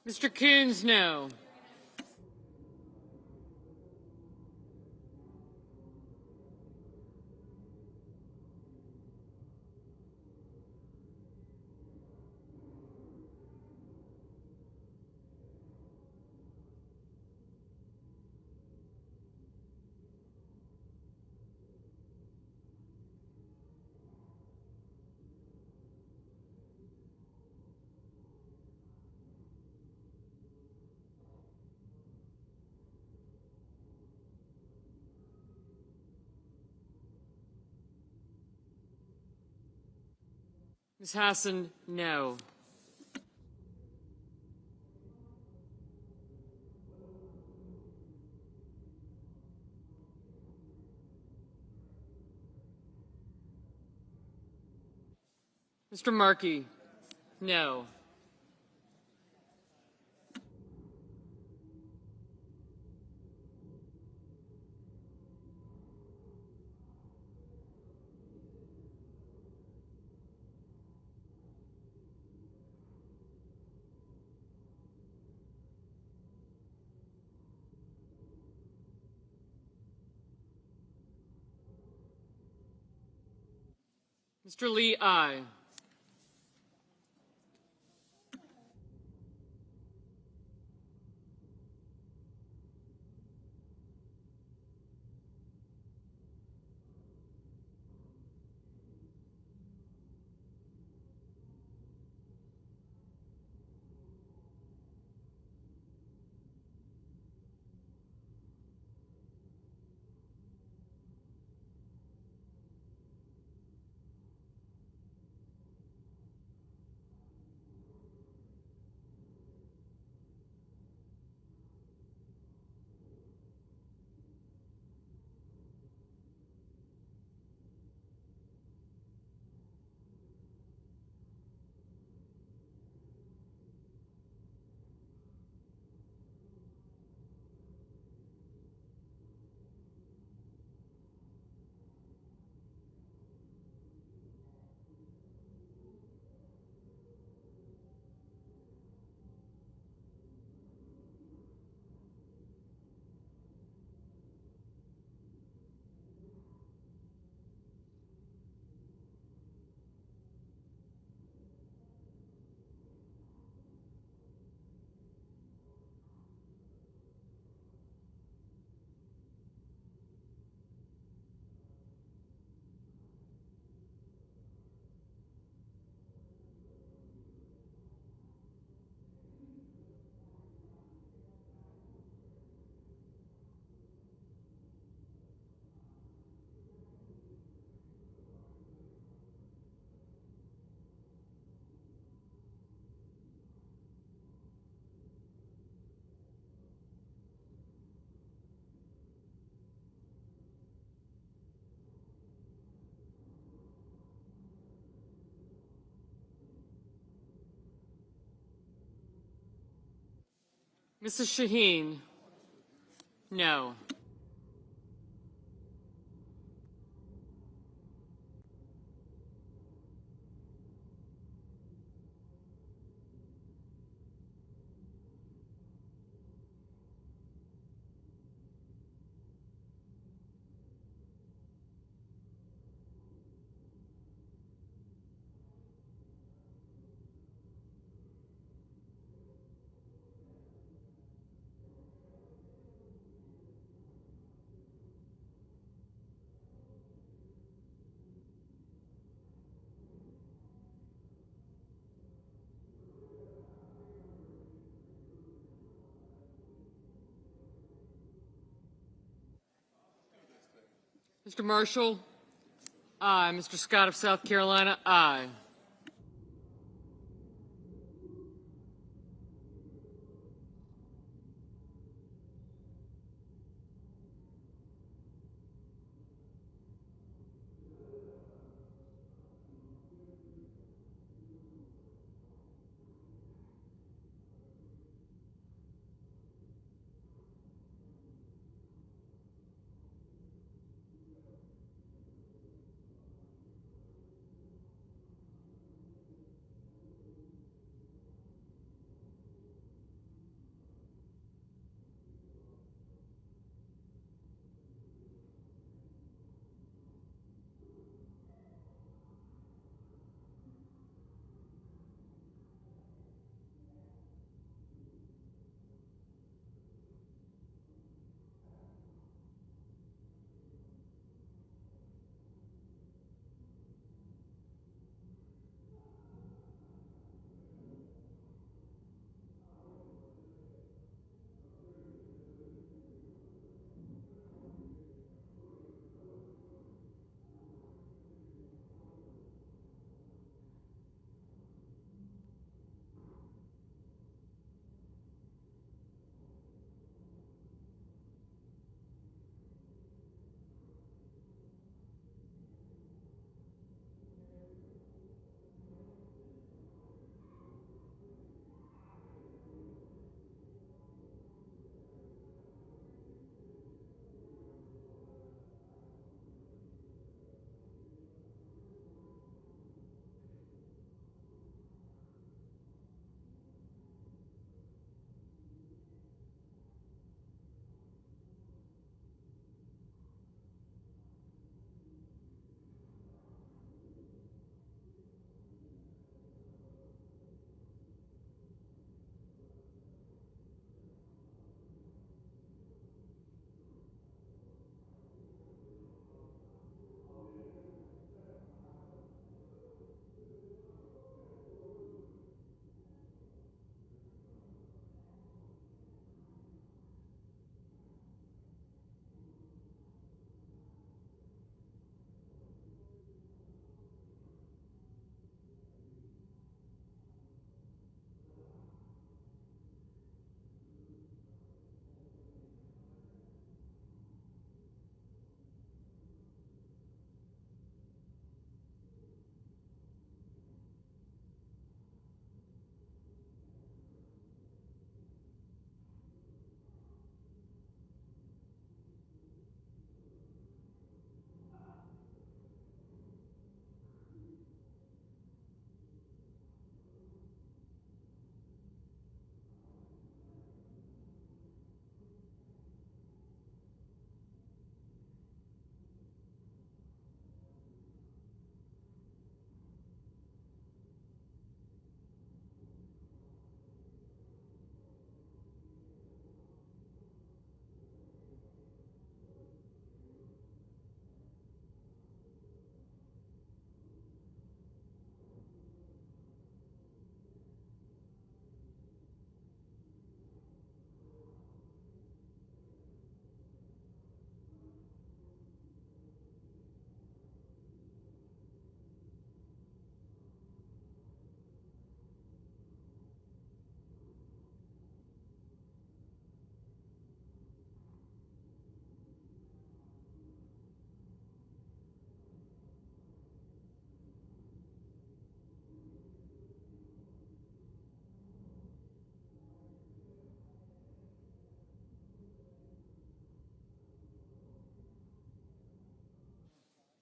Mr. Coons, no. Ms. Hassan, no. Mr. Markey, no. Mr. Lee, aye. Mrs. Shaheen, no. Mr. Marshall, aye. Mr. Scott of South Carolina, aye.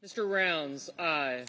Mr. Rounds, aye.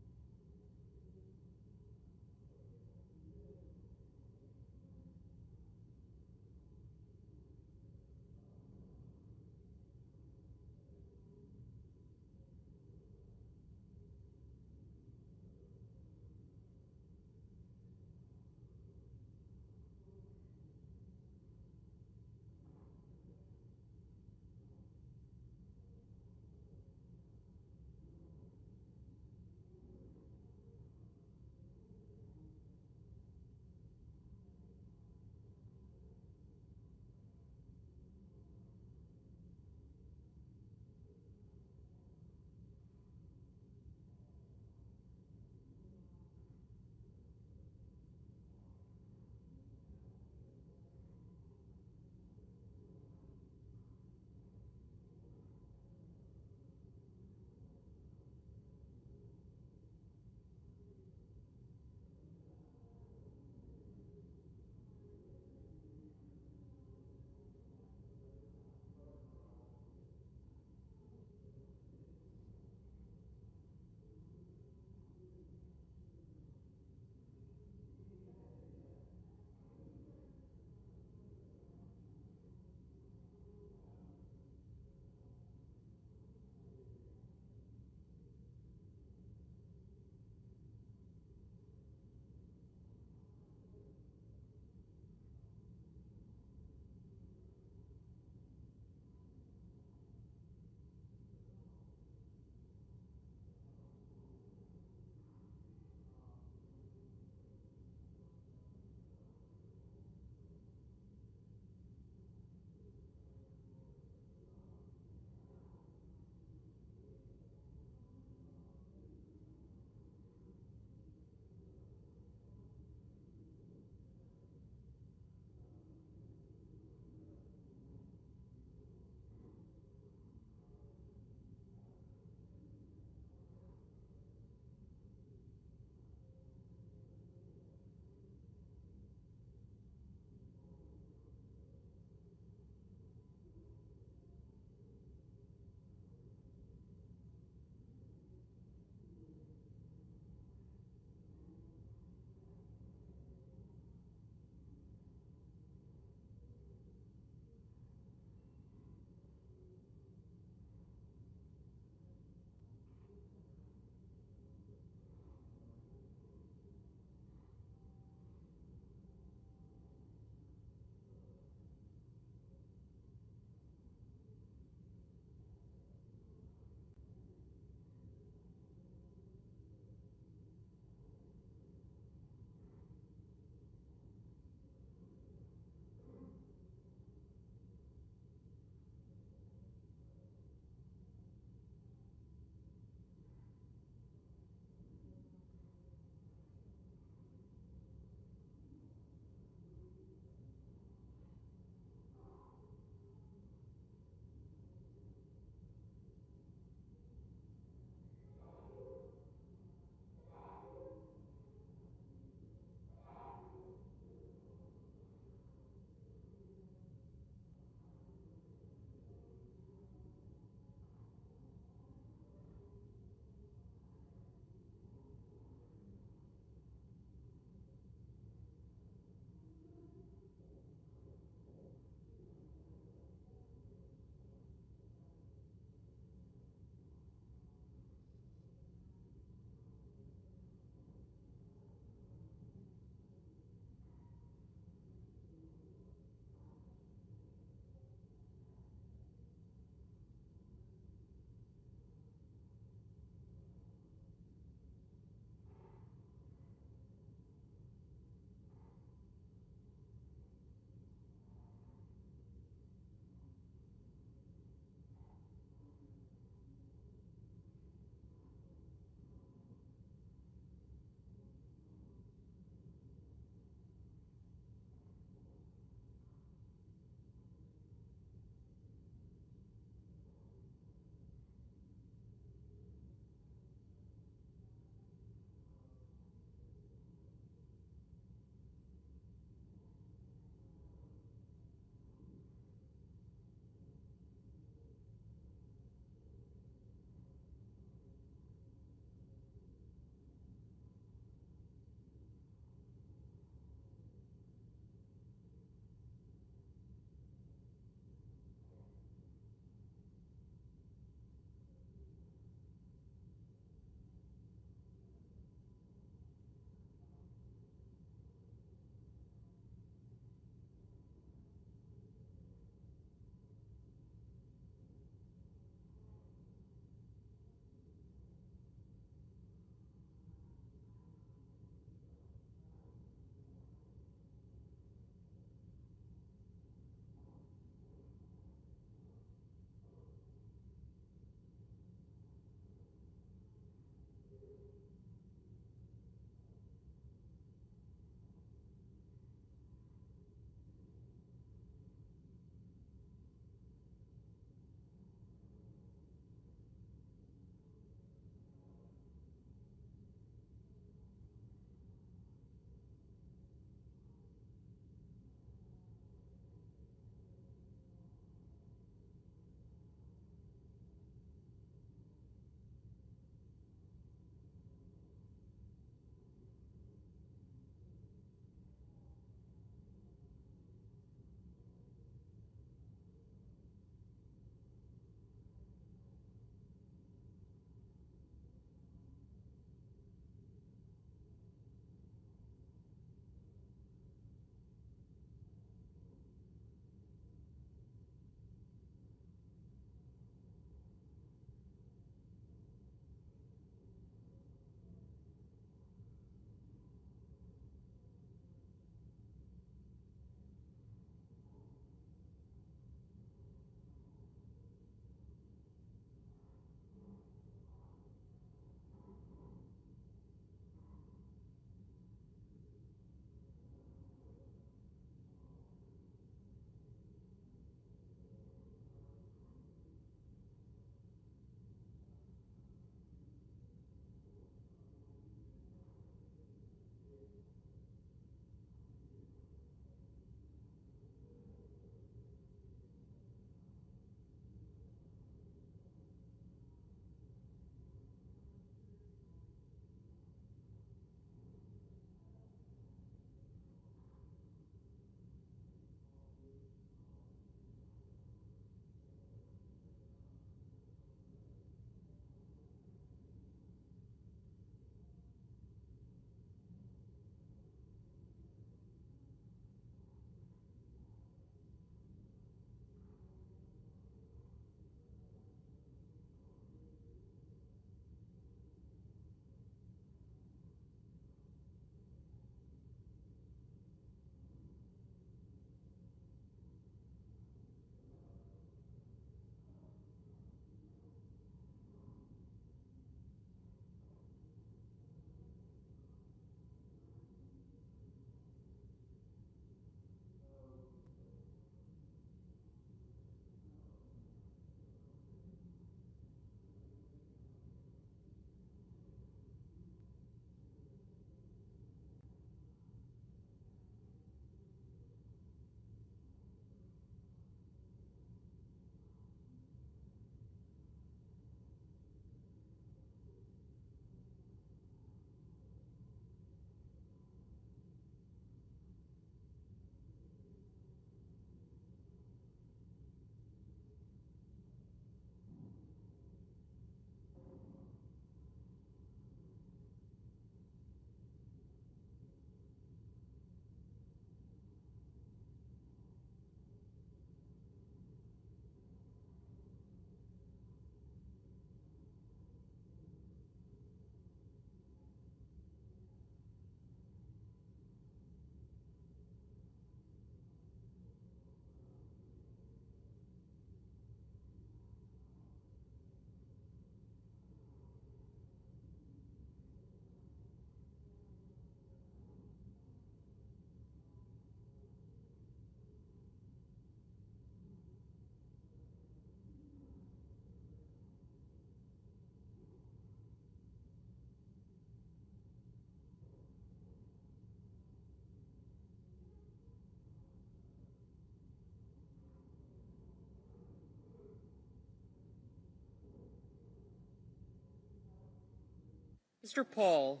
Mr. Paul,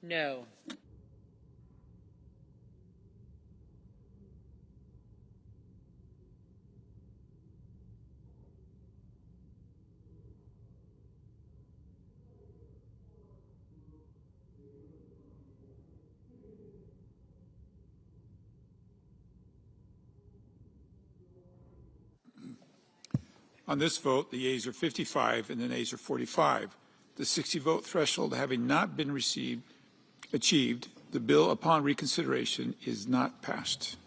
no. On this vote, the yeas are 55 and the nays are 45. The 60-vote threshold having not been achieved, the bill upon reconsideration is not passed.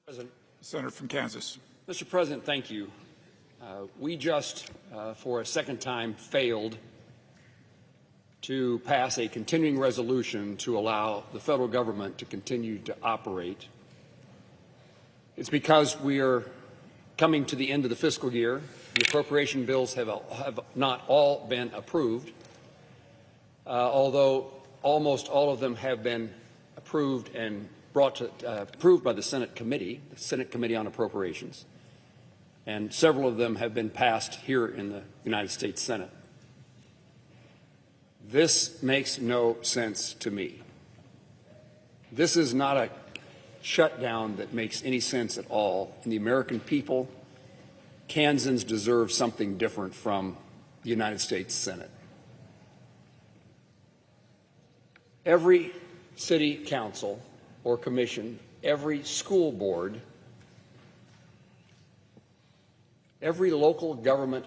President. Senator from Kansas. Mr. President, thank you. We just, for a second time, failed to pass a continuing resolution to allow the federal government to continue to operate. It's because we are coming to the end of the fiscal year. The appropriation bills have not all been approved, although almost all of them have been approved and approved by the Senate Committee on Appropriations, and several of them have been passed here in the United States Senate. This makes no sense to me. This is not a shutdown that makes any sense at all, and the American people, Kansans, deserve something different from the United States Senate. Every city council or commission, every school board, every local government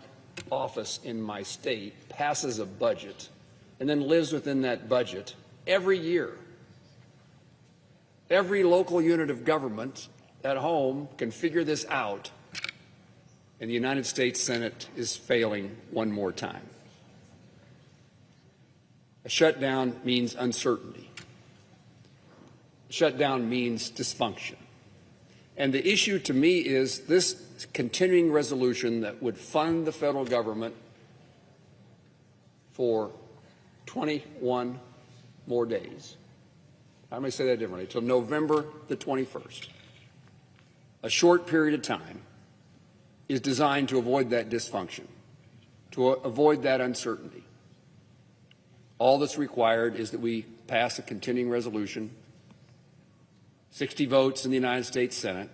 office in my state passes a budget and then lives within that budget every year. Every local unit of government at home can figure this out, and the United States Senate is failing one more time. A shutdown means uncertainty. Shutdown means dysfunction. And the issue to me is this continuing resolution that would fund the federal government for 21 more days. I'm going to say that differently, till November the 21st. A short period of time is designed to avoid that dysfunction, to avoid that uncertainty. All that's required is that we pass a continuing resolution, 60 votes in the United States Senate,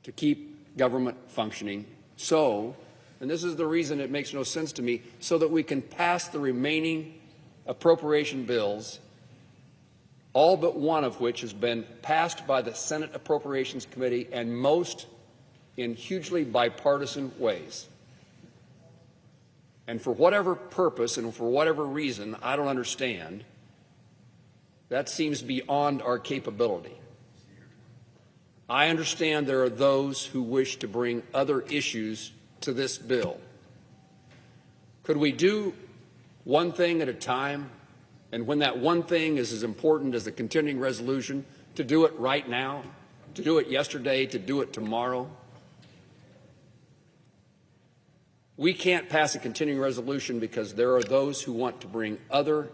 to keep government functioning so, and this is the reason it makes no sense to me, so that we can pass the remaining appropriation bills, all but one of which has been passed by the Senate Appropriations Committee, and most in hugely bipartisan ways. And for whatever purpose and for whatever reason I don't understand, that seems beyond our capability. I understand there are those who wish to bring other issues to this bill. Could we do one thing at a time, and when that one thing is as important as the continuing resolution, to do it right now, to do it yesterday, to do it tomorrow? We can't pass a continuing resolution because there are those who want to bring other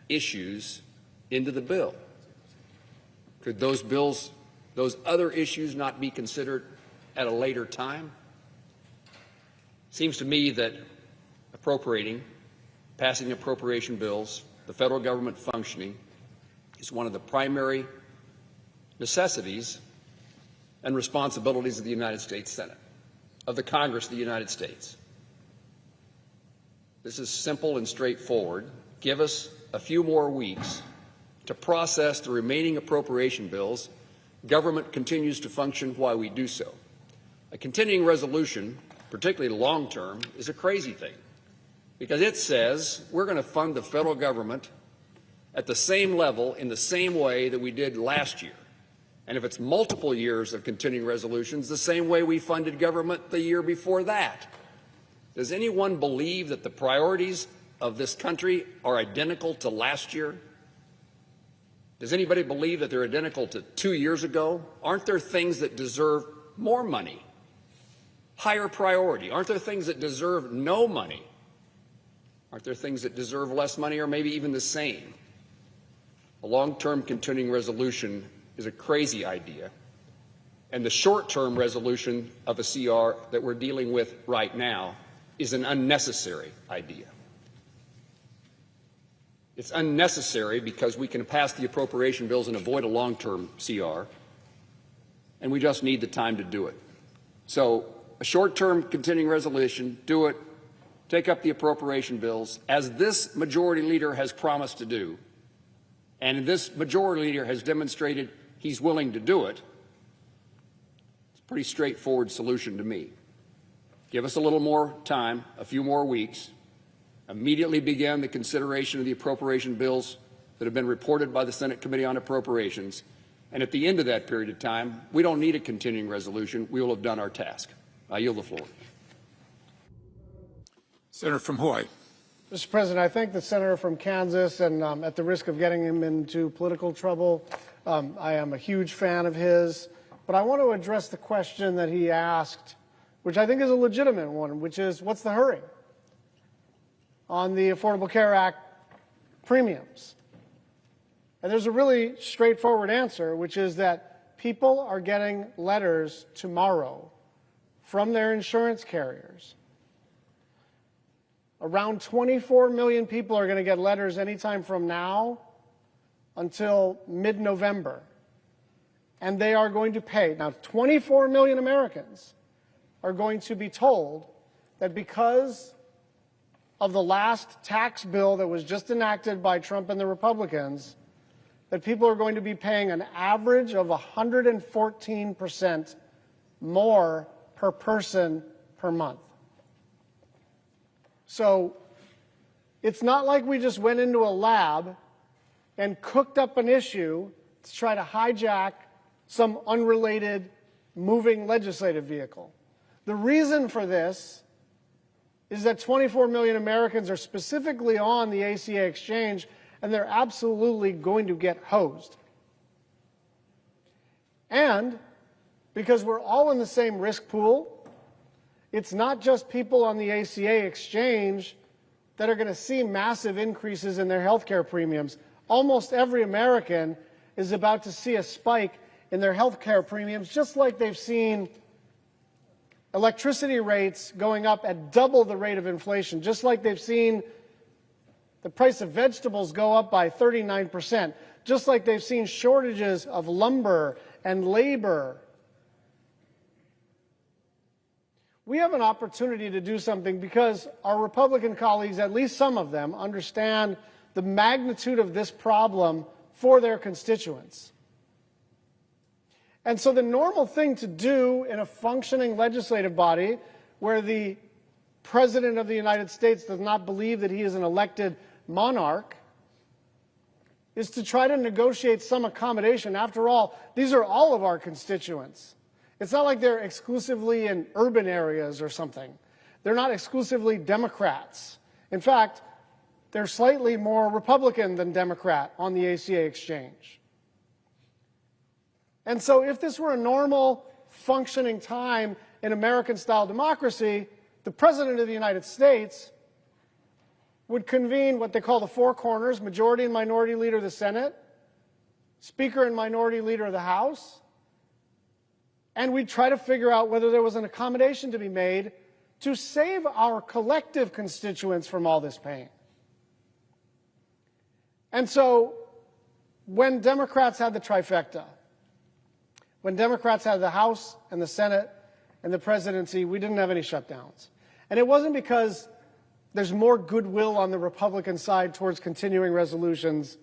issues into the bill. Could those other issues not be considered at a later time? Seems to me that passing appropriation bills, the federal government functioning, is one of the primary necessities and responsibilities of the United States Senate, of the Congress of the United States. This is simple and straightforward. Give us a few more weeks to process the remaining appropriation bills. Government continues to function while we do so. A continuing resolution, particularly long-term, is a crazy thing because it says we're going to fund the federal government at the same level in the same way that we did last year. And if it's multiple years of continuing resolutions, the same way we funded government the year before that. Does anyone believe that the priorities of this country are identical to last year? Does anybody believe that they're identical to 2 years ago? Aren't there things that deserve more money? Higher priority? Aren't there things that deserve no money? Aren't there things that deserve less money or maybe even the same? A long-term continuing resolution is a crazy idea, and the short-term resolution of a CR that we're dealing with right now is an unnecessary idea. It's unnecessary because we can pass the appropriation bills and avoid a long-term CR, and we just need the time to do it. So a short-term continuing resolution, do it, take up the appropriation bills, as this majority leader has promised to do, and this majority leader has demonstrated he's willing to do it. It's a pretty straightforward solution to me. Give us a little more time, a few more weeks. Immediately begin the consideration of the appropriation bills that have been reported by the Senate Committee on Appropriations. And at the end of that period of time, we don't need a continuing resolution. We will have done our task. I yield the floor. Senator from Hawaii. Mr. President, I thank the senator from Kansas, and at the risk of getting him into political trouble, I am a huge fan of his. But I want to address the question that he asked, which I think is a legitimate one, which is, what's the hurry on the Affordable Care Act premiums? And there's a really straightforward answer, which is that people are getting letters tomorrow from their insurance carriers. Around 24 million people are going to get letters anytime from now until mid-November. And they are going to pay. Now, 24 million Americans are going to be told that because of the last tax bill that was just enacted by Trump and the Republicans, that people are going to be paying an average of 114% more per person per month. So it's not like we just went into a lab and cooked up an issue to try to hijack some unrelated moving legislative vehicle. The reason for this is that 24 million Americans are specifically on the ACA exchange, and they're absolutely going to get hosed. And because we're all in the same risk pool, it's not just people on the ACA exchange that are going to see massive increases in their health care premiums. Almost every American is about to see a spike in their health care premiums, just like they've seen electricity rates going up at double the rate of inflation, just like they've seen the price of vegetables go up by 39%, just like they've seen shortages of lumber and labor. We have an opportunity to do something because our Republican colleagues, at least some of them, understand the magnitude of this problem for their constituents. And so the normal thing to do in a functioning legislative body where the President of the United States does not believe that he is an elected monarch is to try to negotiate some accommodation. After all, these are all of our constituents. It's not like they're exclusively in urban areas or something. They're not exclusively Democrats. In fact, they're slightly more Republican than Democrat on the ACA exchange. And so if this were a normal, functioning time in American-style democracy, the President of the United States would convene what they call the four corners, majority and minority leader of the Senate, Speaker and minority leader of the House, and we'd try to figure out whether there was an accommodation to be made to save our collective constituents from all this pain. And so when Democrats had the trifecta, When Democrats had the House and the Senate and the presidency, we didn't have any shutdowns. And it wasn't because there's more goodwill on the Republican side towards continuing resolutions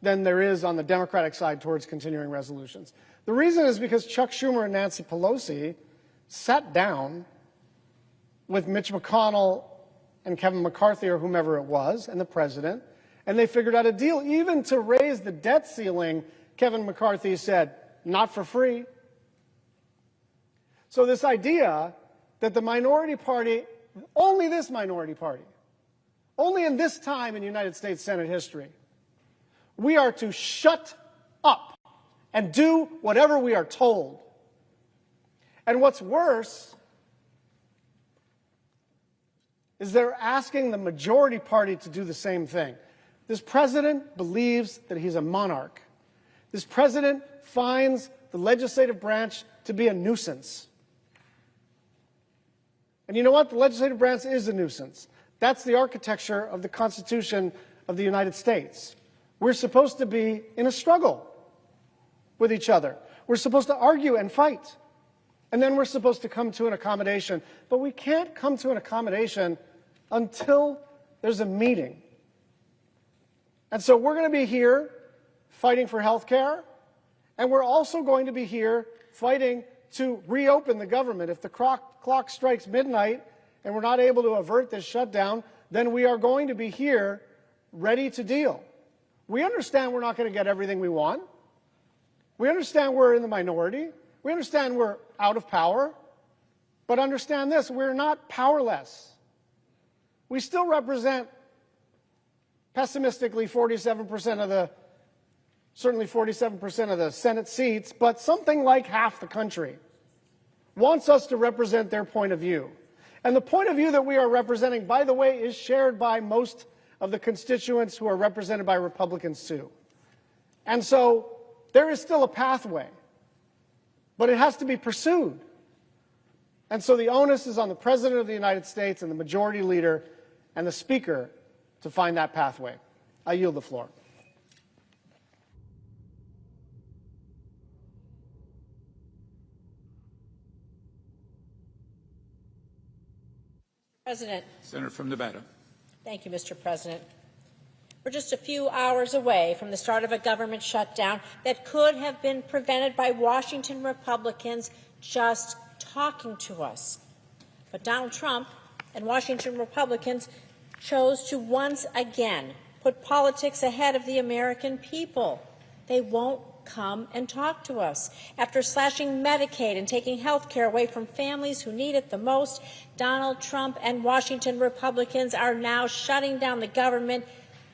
than there is on the Democratic side towards continuing resolutions. The reason is because Chuck Schumer and Nancy Pelosi sat down with Mitch McConnell and Kevin McCarthy or whomever it was and the president, and they figured out a deal. Even to raise the debt ceiling, Kevin McCarthy said, not for free. So this idea that the minority party, only this minority party, only in this time in United States Senate history, we are to shut up and do whatever we are told. And what's worse is they're asking the majority party to do the same thing. This president believes that he's a monarch. This president finds the legislative branch to be a nuisance. And you know what? The legislative branch is a nuisance. That's the architecture of the Constitution of the United States. We're supposed to be in a struggle with each other. We're supposed to argue and fight. And then we're supposed to come to an accommodation. But we can't come to an accommodation until there's a meeting. And so we're going to be here fighting for health care, and we're also going to be here fighting to reopen the government. If the clock strikes midnight and we're not able to avert this shutdown, then we are going to be here ready to deal. We understand we're not going to get everything we want. We understand we're in the minority. We understand we're out of power. But understand this, we're not powerless. We still represent, pessimistically, 47% of the, certainly 47% of the Senate seats, but something like half the country wants us to represent their point of view. And the point of view that we are representing, by the way, is shared by most of the constituents who are represented by Republicans too. And so there is still a pathway, but it has to be pursued. And so the onus is on the President of the United States and the Majority Leader and the Speaker to find that pathway. I yield the floor. President. Senator from Nevada. Thank you, Mr. President. We're just a few hours away from the start of a government shutdown that could have been prevented by Washington Republicans just talking to us. But Donald Trump and Washington Republicans chose to once again put politics ahead of the American people. They won't come and talk to us. After slashing Medicaid and taking health care away from families who need it the most, Donald Trump and Washington Republicans are now shutting down the government,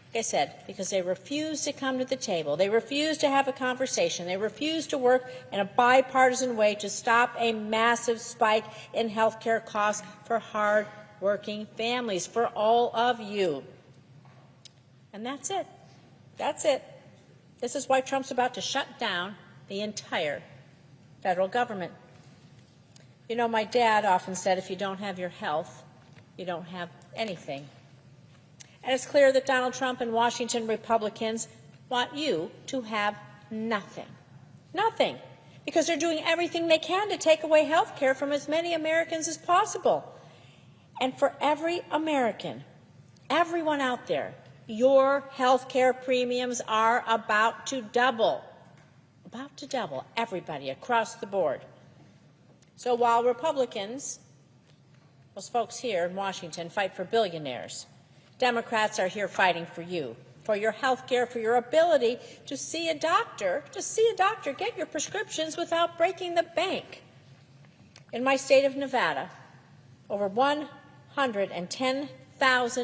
like I said, because they refuse to come to the table. They refuse to have a conversation. They refuse to work in a bipartisan way to stop a massive spike in health care costs for hard-working families, for all of you. And that's it. That's it. This is why Trump's about to shut down the entire federal government. You know, my dad often said, if you don't have your health, you don't have anything. And it's clear that Donald Trump and Washington Republicans want you to have nothing. Nothing. Because they're doing everything they can to take away health care from as many Americans as possible. And for every American, everyone out there, your health care premiums are about to double. About to double. Everybody across the board. So while Republicans, those folks here in Washington, fight for billionaires, Democrats are here fighting for you, for your health care, for your ability to see a doctor, get your prescriptions without breaking the bank. In my state of Nevada, over 110,000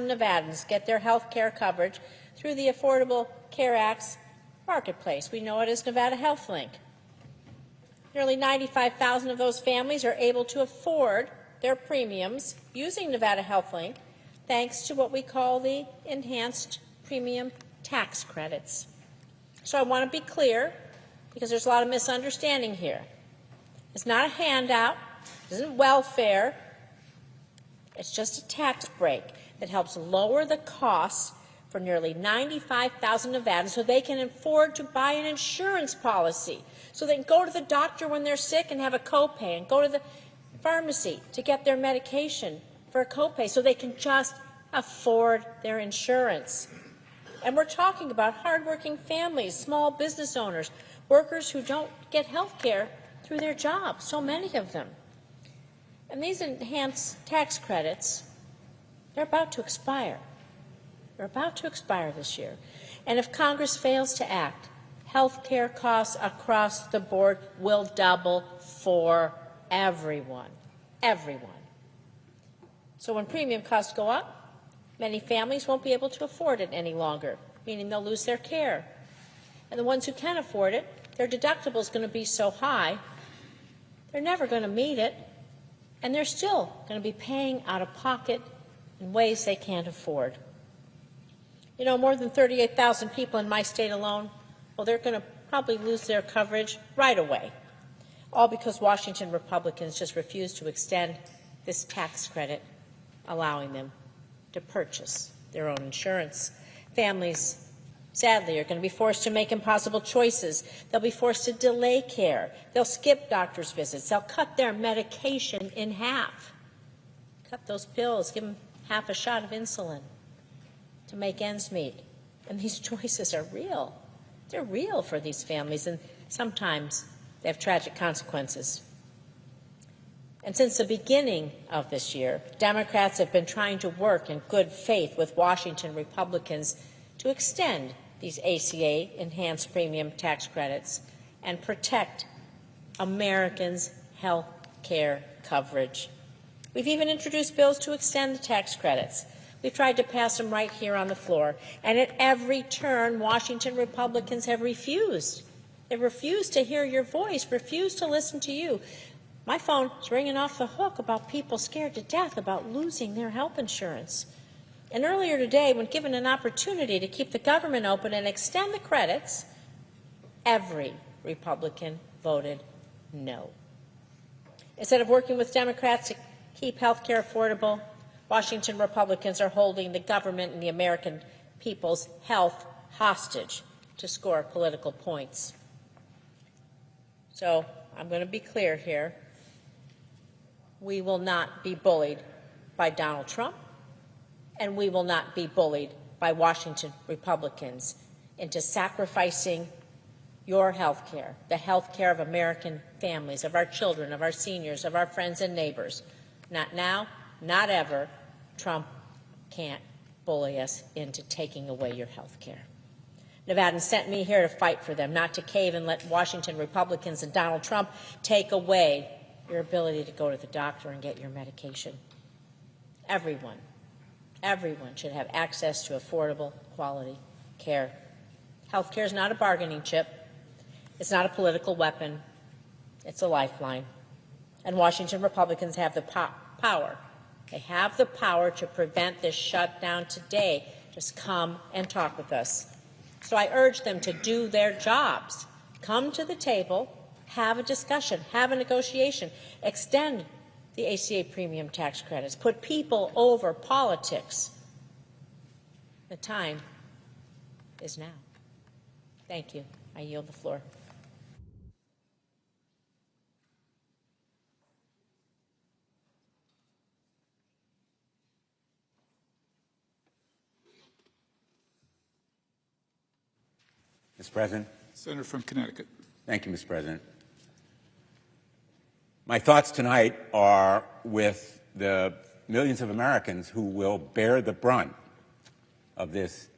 Nevadans get their health care coverage through the Affordable Care Act's marketplace. We know it as Nevada Health Link. Nearly 95,000 of those families are able to afford their premiums using Nevada Health Link, thanks to what we call the enhanced premium tax credits. So I want to be clear, because there's a lot of misunderstanding here. It's not a handout. It isn't welfare. It's just a tax break that helps lower the costs for nearly 95,000 Nevadans so they can afford to buy an insurance policy, so they can go to the doctor when they're sick and have a copay, and go to the pharmacy to get their medication for a copay, so they can just afford their insurance. And we're talking about hardworking families, small business owners, workers who don't get health care through their jobs, so many of them. And these enhanced tax credits, they're about to expire. They're about to expire this year. And if Congress fails to act, health care costs across the board will double for everyone. Everyone. So when premium costs go up, many families won't be able to afford it any longer, meaning they'll lose their care. And the ones who can afford it, their deductible is going to be so high, they're never going to meet it, and they're still going to be paying out of pocket in ways they can't afford. You know, more than 38,000 people in my state alone, well, they're going to probably lose their coverage right away, all because Washington Republicans just refuse to extend this tax credit, allowing them to purchase their own insurance. Families, sadly, are going to be forced to make impossible choices. They'll be forced to delay care. They'll skip doctor's visits. They'll cut their medication in half. Cut those pills, give them half a shot of insulin to make ends meet. And these choices are real. They're real for these families, and sometimes they have tragic consequences. And since the beginning of this year, Democrats have been trying to work in good faith with Washington Republicans to extend these ACA enhanced premium tax credits and protect Americans' health care coverage. We've even introduced bills to extend the tax credits. We've tried to pass them right here on the floor, and at every turn, Washington Republicans have refused. They've refused to hear your voice, refused to listen to you. My phone is ringing off the hook about people scared to death about losing their health insurance. And earlier today, when given an opportunity to keep the government open and extend the credits, every Republican voted no. Instead of working with Democrats to keep health care affordable, Washington Republicans are holding the government and the American people's health hostage to score political points. So I'm going to be clear here. We will not be bullied by Donald Trump, and we will not be bullied by Washington Republicans into sacrificing your health care, the health care of American families, of our children, of our seniors, of our friends and neighbors. Not now, not ever. Trump can't bully us into taking away your health care. Nevadans sent me here to fight for them, not to cave and let Washington Republicans and Donald Trump take away your ability to go to the doctor and get your medication. Everyone should have access to affordable, quality care. Health care is not a bargaining chip. It's not a political weapon. It's a lifeline. And Washington Republicans have the power. They have the power to prevent this shutdown today. Just come and talk with us. So I urge them to do their jobs. Come to the table, have a discussion, have a negotiation, extend the ACA premium tax credits, put people over politics. The time is now. Thank you. I yield the floor. Mr. President. Senator from Connecticut. Thank you, Mr. President. My thoughts tonight are with the millions of Americans who will bear the brunt of this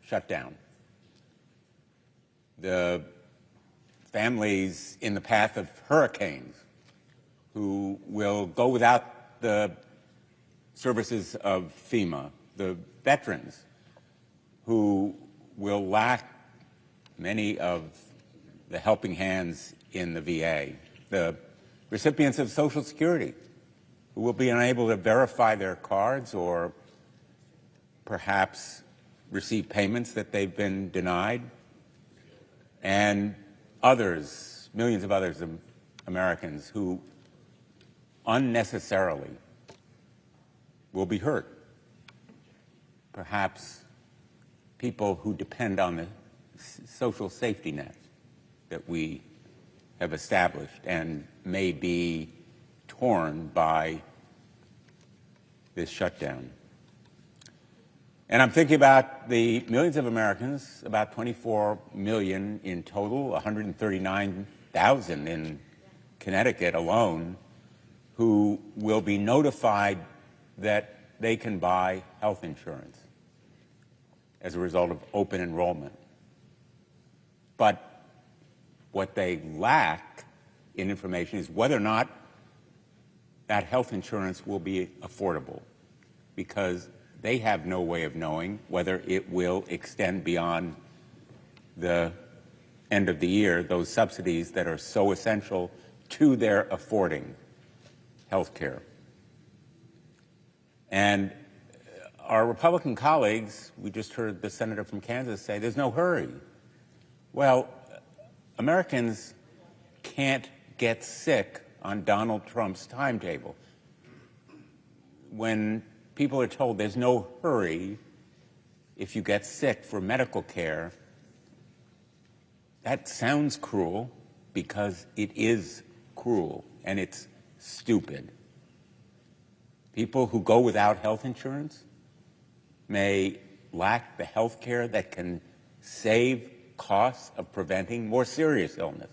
shutdown. The families in the path of hurricanes who will go without the services of FEMA, the veterans who will lack many of the helping hands in the VA, the recipients of Social Security who will be unable to verify their cards or perhaps receive payments that they've been denied, and others, millions of others Americans who unnecessarily will be hurt, perhaps people who depend on the social safety net that we have established and may be torn by this shutdown. And I'm thinking about the millions of Americans, about 24 million in total, 139,000 in Connecticut alone, who will be notified that they can buy health insurance as a result of open enrollment. But what they lack in information is whether or not that health insurance will be affordable, because they have no way of knowing whether it will extend beyond the end of the year, those subsidies that are so essential to their affording health care. And our Republican colleagues, we just heard the senator from Kansas say there's no hurry. Well, Americans can't get sick on Donald Trump's timetable. When people are told there's no hurry if you get sick for medical care, that sounds cruel because it is cruel and it's stupid. People who go without health insurance may lack the health care that can save costs of preventing more serious illness.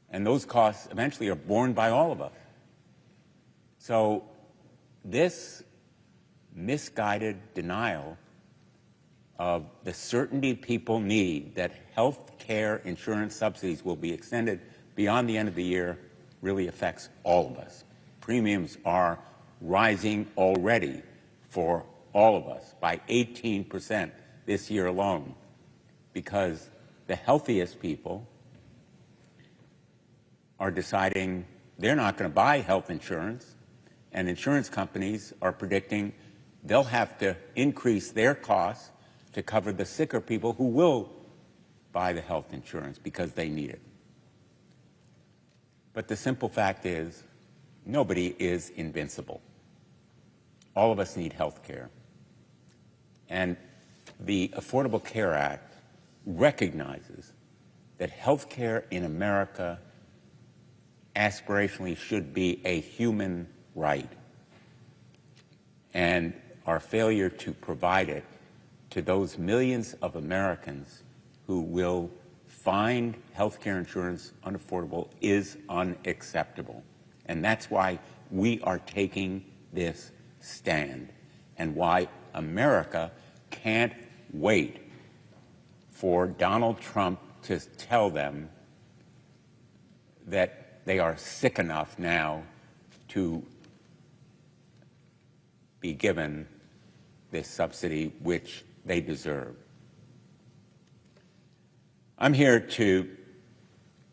And those costs eventually are borne by all of us. So this misguided denial of the certainty people need that health care insurance subsidies will be extended beyond the end of the year really affects all of us. Premiums are rising already for all of us by 18% this year alone, because the healthiest people are deciding they're not going to buy health insurance, and insurance companies are predicting they'll have to increase their costs to cover the sicker people who will buy the health insurance because they need it. But the simple fact is, nobody is invincible. All of us need health care. And the Affordable Care Act recognizes that health care in America aspirationally should be a human right. And our failure to provide it to those millions of Americans who will find health care insurance unaffordable is unacceptable. And that's why we are taking this stand, and why America can't wait for Donald Trump to tell them that they are sick enough now to be given this subsidy which they deserve. I'm here to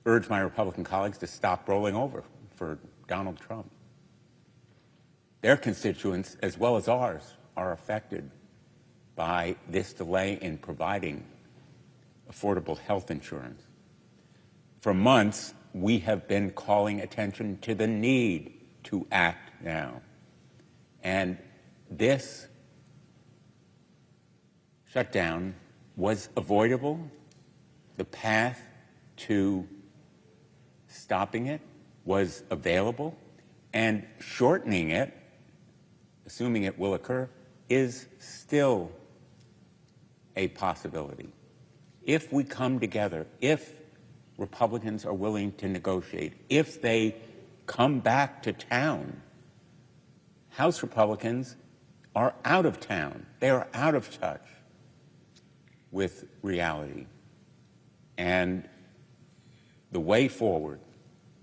urge my Republican colleagues to stop rolling over for Donald Trump. Their constituents, as well as ours, are affected by this delay in providing affordable health insurance. For months, we have been calling attention to the need to act now. And this shutdown was avoidable. The path to stopping it was available, and shortening it, assuming it will occur, is still a possibility. If we come together, if Republicans are willing to negotiate, if they come back to town, House Republicans are out of town. They are out of touch with reality. And the way forward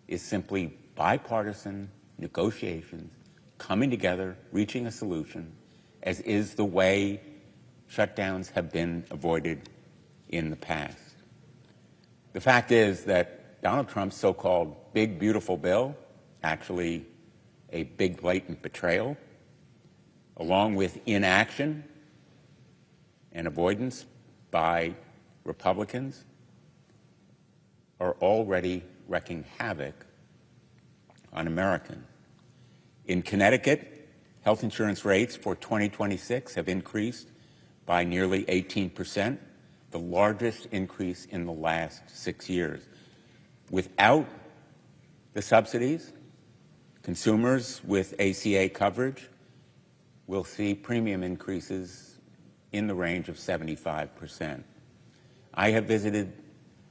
is simply bipartisan negotiations, coming together, reaching a solution, as is the way shutdowns have been avoided in the past. The fact is that Donald Trump's so-called big, beautiful bill, actually a big, blatant betrayal, along with inaction and avoidance by Republicans, are already wreaking havoc on Americans. In Connecticut, health insurance rates for 2026 have increased by nearly 18%, the largest increase in the last 6 years. Without the subsidies, consumers with ACA coverage will see premium increases in the range of 75%. I have visited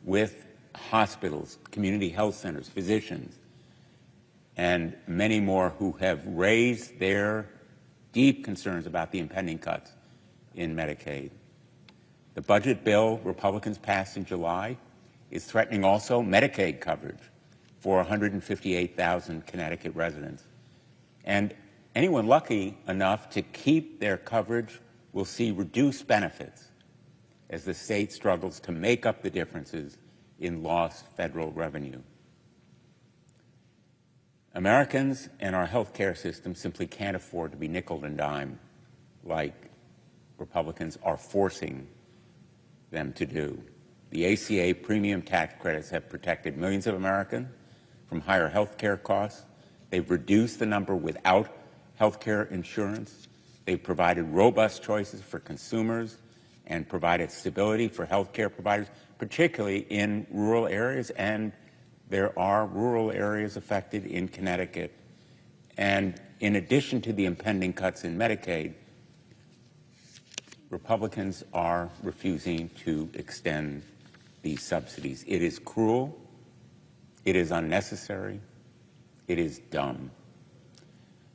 with hospitals, community health centers, physicians, and many more who have raised their deep concerns about the impending cuts in Medicaid. The budget bill Republicans passed in July is threatening also Medicaid coverage for 158,000 Connecticut residents. And anyone lucky enough to keep their coverage will see reduced benefits as the state struggles to make up the differences in lost federal revenue. Americans and our health care system simply can't afford to be nickel and dime like Republicans are forcing them to do. The ACA premium tax credits have protected millions of Americans from higher health care costs. They've reduced the number without health care insurance. They've provided robust choices for consumers and provided stability for health care providers, particularly in rural areas, and there are rural areas affected in Connecticut. And in addition to the impending cuts in Medicaid, Republicans are refusing to extend these subsidies. It is cruel, it is unnecessary, it is dumb.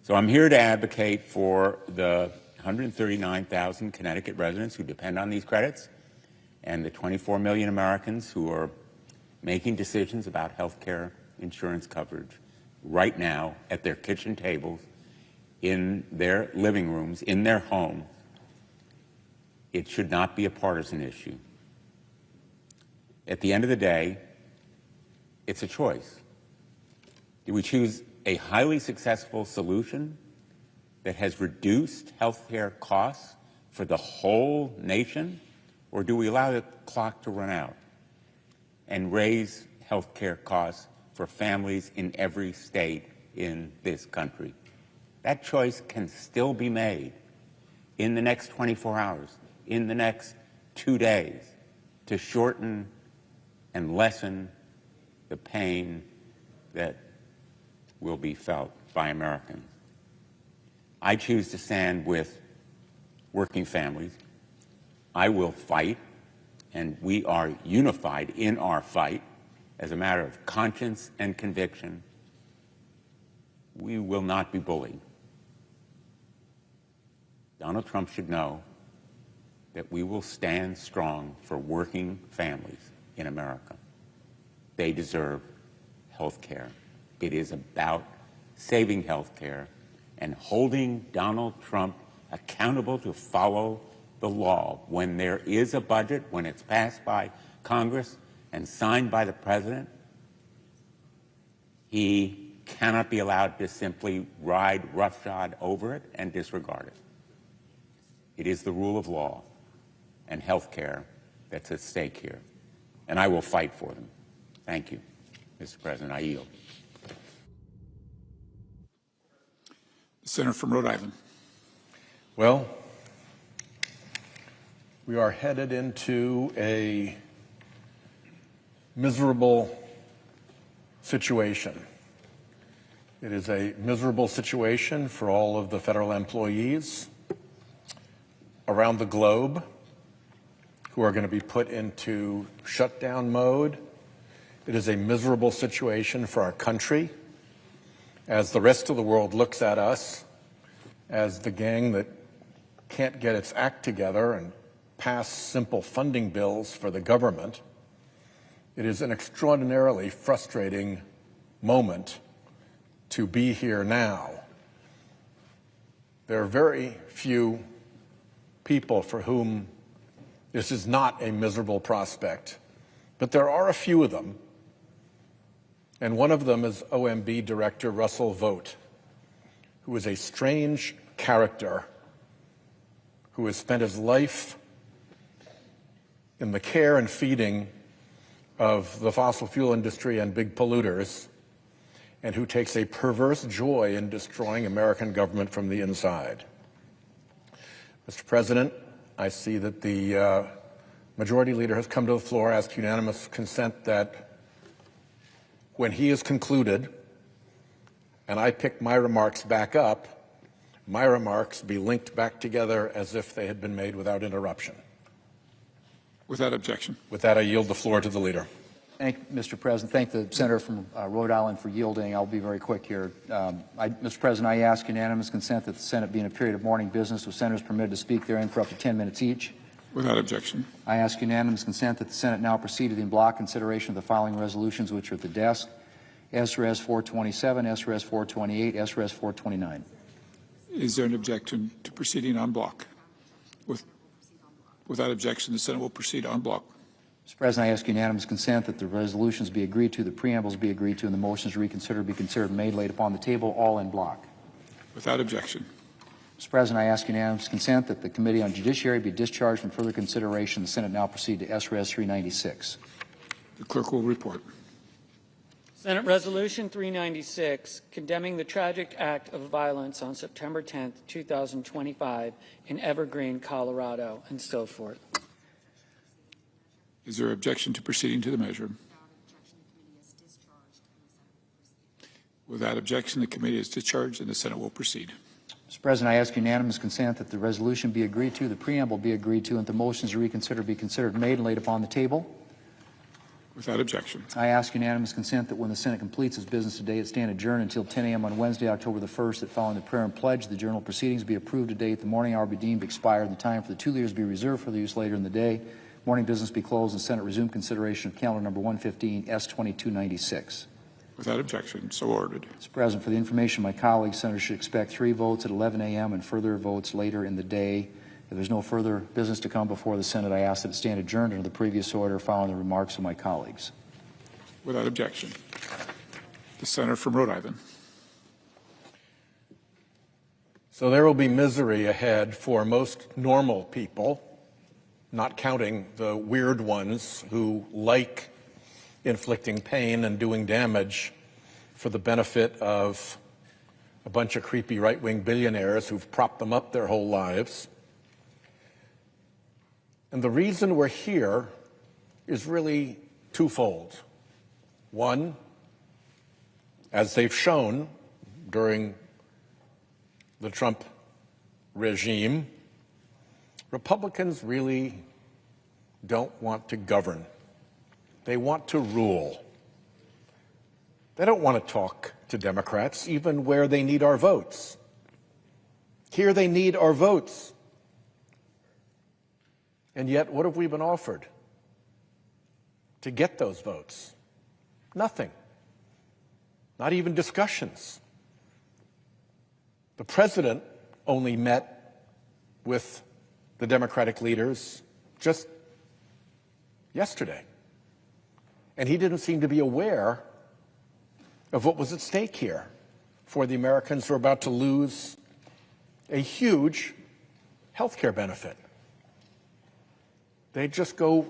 So I'm here to advocate for the 139,000 Connecticut residents who depend on these credits and the 24 million Americans who are making decisions about health care insurance coverage right now at their kitchen tables, in their living rooms, in their home. It should not be a partisan issue. At the end of the day, it's a choice. Do we choose a highly successful solution that has reduced health care costs for the whole nation, or do we allow the clock to run out and raise health care costs for families in every state in this country? That choice can still be made in the next 24 hours, in the next 2 days, to shorten and lessen the pain that will be felt by Americans. I choose to stand with working families. I will fight, and we are unified in our fight as a matter of conscience and conviction. We will not be bullied. Donald Trump should know that we will stand strong for working families in America. They deserve health care. It is about saving health care and holding Donald Trump accountable to follow the law. When there is a budget, when it's passed by Congress and signed by the President, he cannot be allowed to simply ride roughshod over it and disregard it. It is the rule of law and health care that's at stake here, and I will fight for them. Thank you, Mr. President. I yield. The senator from Rhode Island. Well, we are headed into a miserable situation. It is a miserable situation for all of the federal employees around the globe who are going to be put into shutdown mode. It is a miserable situation for our country as the rest of the world looks at us as the gang that can't get its act together and pass simple funding bills for the government. It is an extraordinarily frustrating moment to be here now. There are very few people for whom this is not a miserable prospect, but there are a few of them, and one of them is OMB Director Russell Vought, who is a strange character who has spent his life in the care and feeding of the fossil fuel industry and big polluters, and who takes a perverse joy in destroying American government from the inside. Mr. President, I see that the Majority Leader has come to the floor, asked unanimous consent that when he is concluded and I pick my remarks back up, my remarks be linked back together as if they had been made without interruption. Without objection. With that, I yield the floor to the Leader. Thank Mr. President. Thank the Senator from Rhode Island for yielding. I'll be very quick here. Mr. President, I ask unanimous consent that the Senate be in a period of morning business with senators permitted to speak therein for up to 10 minutes each. Without objection. I ask unanimous consent that the Senate now proceed to the in-block consideration of the following resolutions which are at the desk. SRES 427, SRES 428, SRES 429. Is there an objection to proceeding en bloc? Without objection, the Senate will proceed en bloc. Mr. President, I ask unanimous consent that the resolutions be agreed to, the preambles be agreed to, and the motions to reconsider be considered and made laid upon the table, all in block. Without objection. Mr. President, I ask unanimous consent that the Committee on Judiciary be discharged from further consideration. The Senate now proceed to SRES 396. The clerk will report. Senate Resolution 396, condemning the tragic act of violence on September 10, 2025 in Evergreen, Colorado, and so forth. Is there objection to proceeding to the measure? Without objection, the committee is discharged and the Senate will proceed. Mr. President, I ask unanimous consent that the resolution be agreed to, the preamble be agreed to, and the motions to reconsider be considered and made and laid upon the table. Without objection. I ask unanimous consent that when the Senate completes its business today, it stand adjourned until 10 a.m. on Wednesday, October the 1st, that following the prayer and pledge, the journal proceedings be approved today at the morning hour be deemed expired, and the time for the 2 leaders be reserved for the use later in the day. Morning business be closed and Senate resume consideration of calendar number 115, S2296. Without objection, so ordered. Mr. President, for the information of my colleagues, senators should expect 3 votes at 11 a.m. and further votes later in the day. If there's no further business to come before the Senate, I ask that it stand adjourned under the previous order following the remarks of my colleagues. Without objection. The Senator from Rhode Island. So there will be misery ahead for most normal people, not counting the weird ones who like inflicting pain and doing damage for the benefit of a bunch of creepy right-wing billionaires who've propped them up their whole lives. And the reason we're here is really twofold. One, as they've shown during the Trump regime, Republicans really don't want to govern. They want to rule. They don't want to talk to Democrats, even where they need our votes. Here they need our votes. And yet, what have we been offered to get those votes? Nothing. Not even discussions. The president only met with the Democratic leaders just yesterday. And he didn't seem to be aware of what was at stake here for the Americans who are about to lose a huge health care benefit. They just go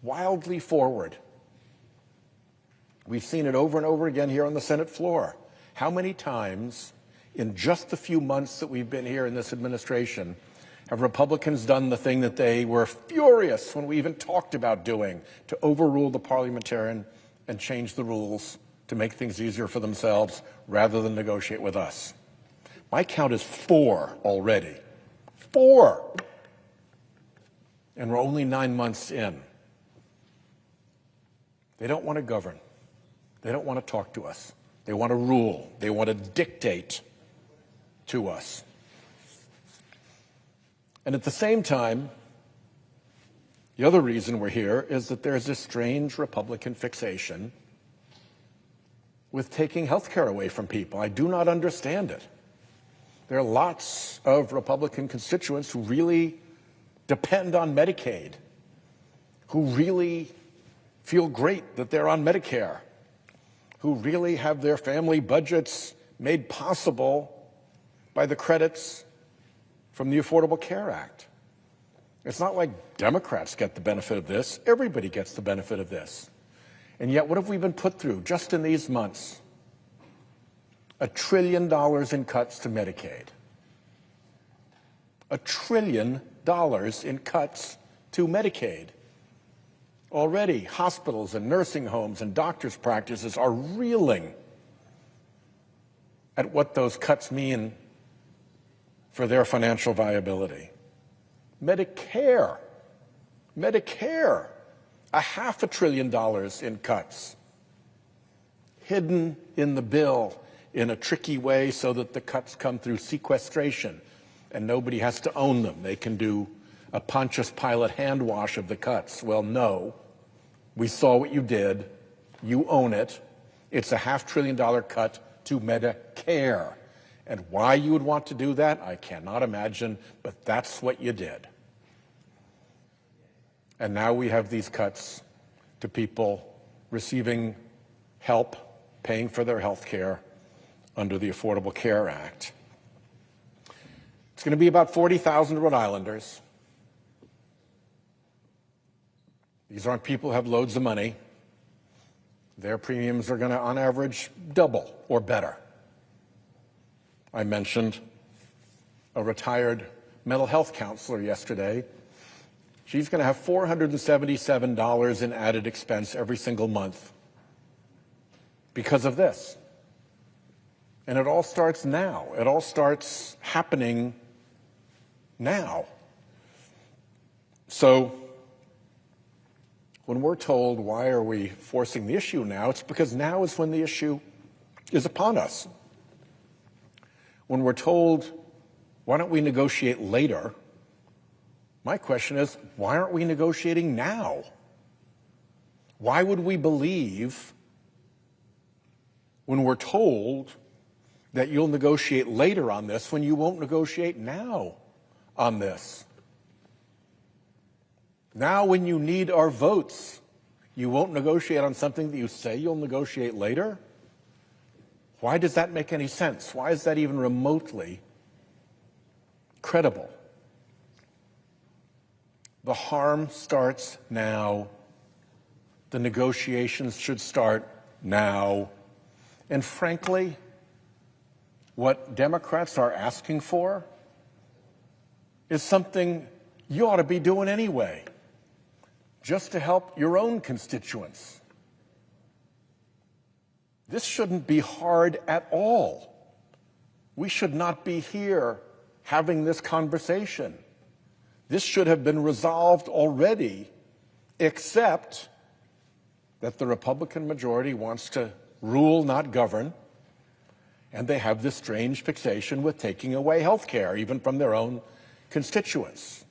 wildly forward. We've seen it over and over again here on the Senate floor. How many times in just the few months that we've been here in this administration have Republicans done the thing that they were furious when we even talked about doing, to overrule the parliamentarian and change the rules to make things easier for themselves rather than negotiate with us? My count is 4 already. 4! And we're only 9 months in. They don't want to govern. They don't want to talk to us. They want to rule. They want to dictate to us. And at the same time, the other reason we're here is that there's this strange Republican fixation with taking health care away from people. I do not understand it. There are lots of Republican constituents who really depend on Medicaid, who really feel great that they're on Medicare, who really have their family budgets made possible by the credits from the Affordable Care Act. It's not like Democrats get the benefit of this. Everybody gets the benefit of this. And yet, what have we been put through just in these months? $1 trillion in cuts to Medicaid. $1 trillion in cuts to Medicaid. Already, hospitals and nursing homes and doctors' practices are reeling at what those cuts mean for their financial viability. Medicare, $500 billion in cuts, hidden in the bill in a tricky way so that the cuts come through sequestration and nobody has to own them. They can do a Pontius Pilate hand wash of the cuts. Well, no, we saw what you did. You own it. It's a $500 billion cut to Medicare. And why you would want to do that, I cannot imagine, but that's what you did. And now we have these cuts to people receiving help, paying for their health care under the Affordable Care Act. It's going to be about 40,000 Rhode Islanders. These aren't people who have loads of money. Their premiums are going to, on average, double or better. I mentioned a retired mental health counselor yesterday. She's going to have $477 in added expense every single month because of this. And it all starts now. It all starts happening now. So when we're told, why are we forcing the issue now? It's because now is when the issue is upon us. When we're told, why don't we negotiate later? My question is, why aren't we negotiating now? Why would we believe when we're told that you'll negotiate later on this when you won't negotiate now on this? Now when you need our votes, you won't negotiate on something that you say you'll negotiate later? Why does that make any sense? Why is that even remotely credible? The harm starts now. The negotiations should start now. And frankly, what Democrats are asking for is something you ought to be doing anyway, just to help your own constituents. This shouldn't be hard at all. We should not be here having this conversation. This should have been resolved already, except that the Republican majority wants to rule, not govern, and they have this strange fixation with taking away health care, even from their own constituents.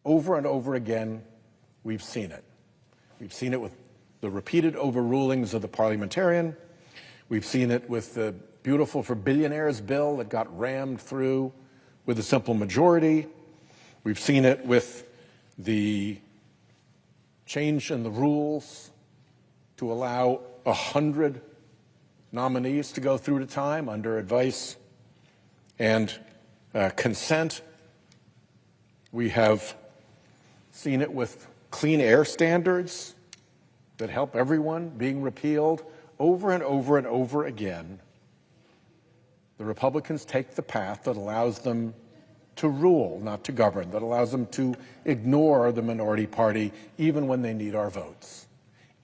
Over and over again, we've seen it. We've seen it with the repeated overrulings of the parliamentarian. We've seen it with the Beautiful for Billionaires bill that got rammed through with a simple majority. We've seen it with the change in the rules to allow 100 nominees to go through at a time under advice and consent. We have seen it with clean air standards that help everyone being repealed over and over and over again. The Republicans take the path that allows them to rule, not to govern, that allows them to ignore the minority party even when they need our votes,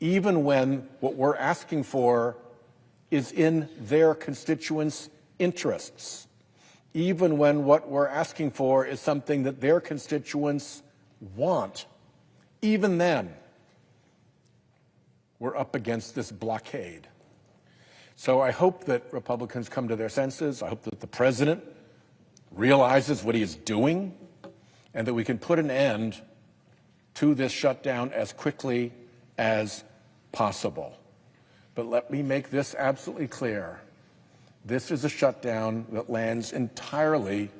even when what we're asking for is in their constituents' interests, even when what we're asking for is something that their constituents want. Even then, we're up against this blockade. So I hope that Republicans come to their senses. I hope that the president realizes what he is doing and that we can put an end to this shutdown as quickly as possible. But let me make this absolutely clear. This is a shutdown that lands entirely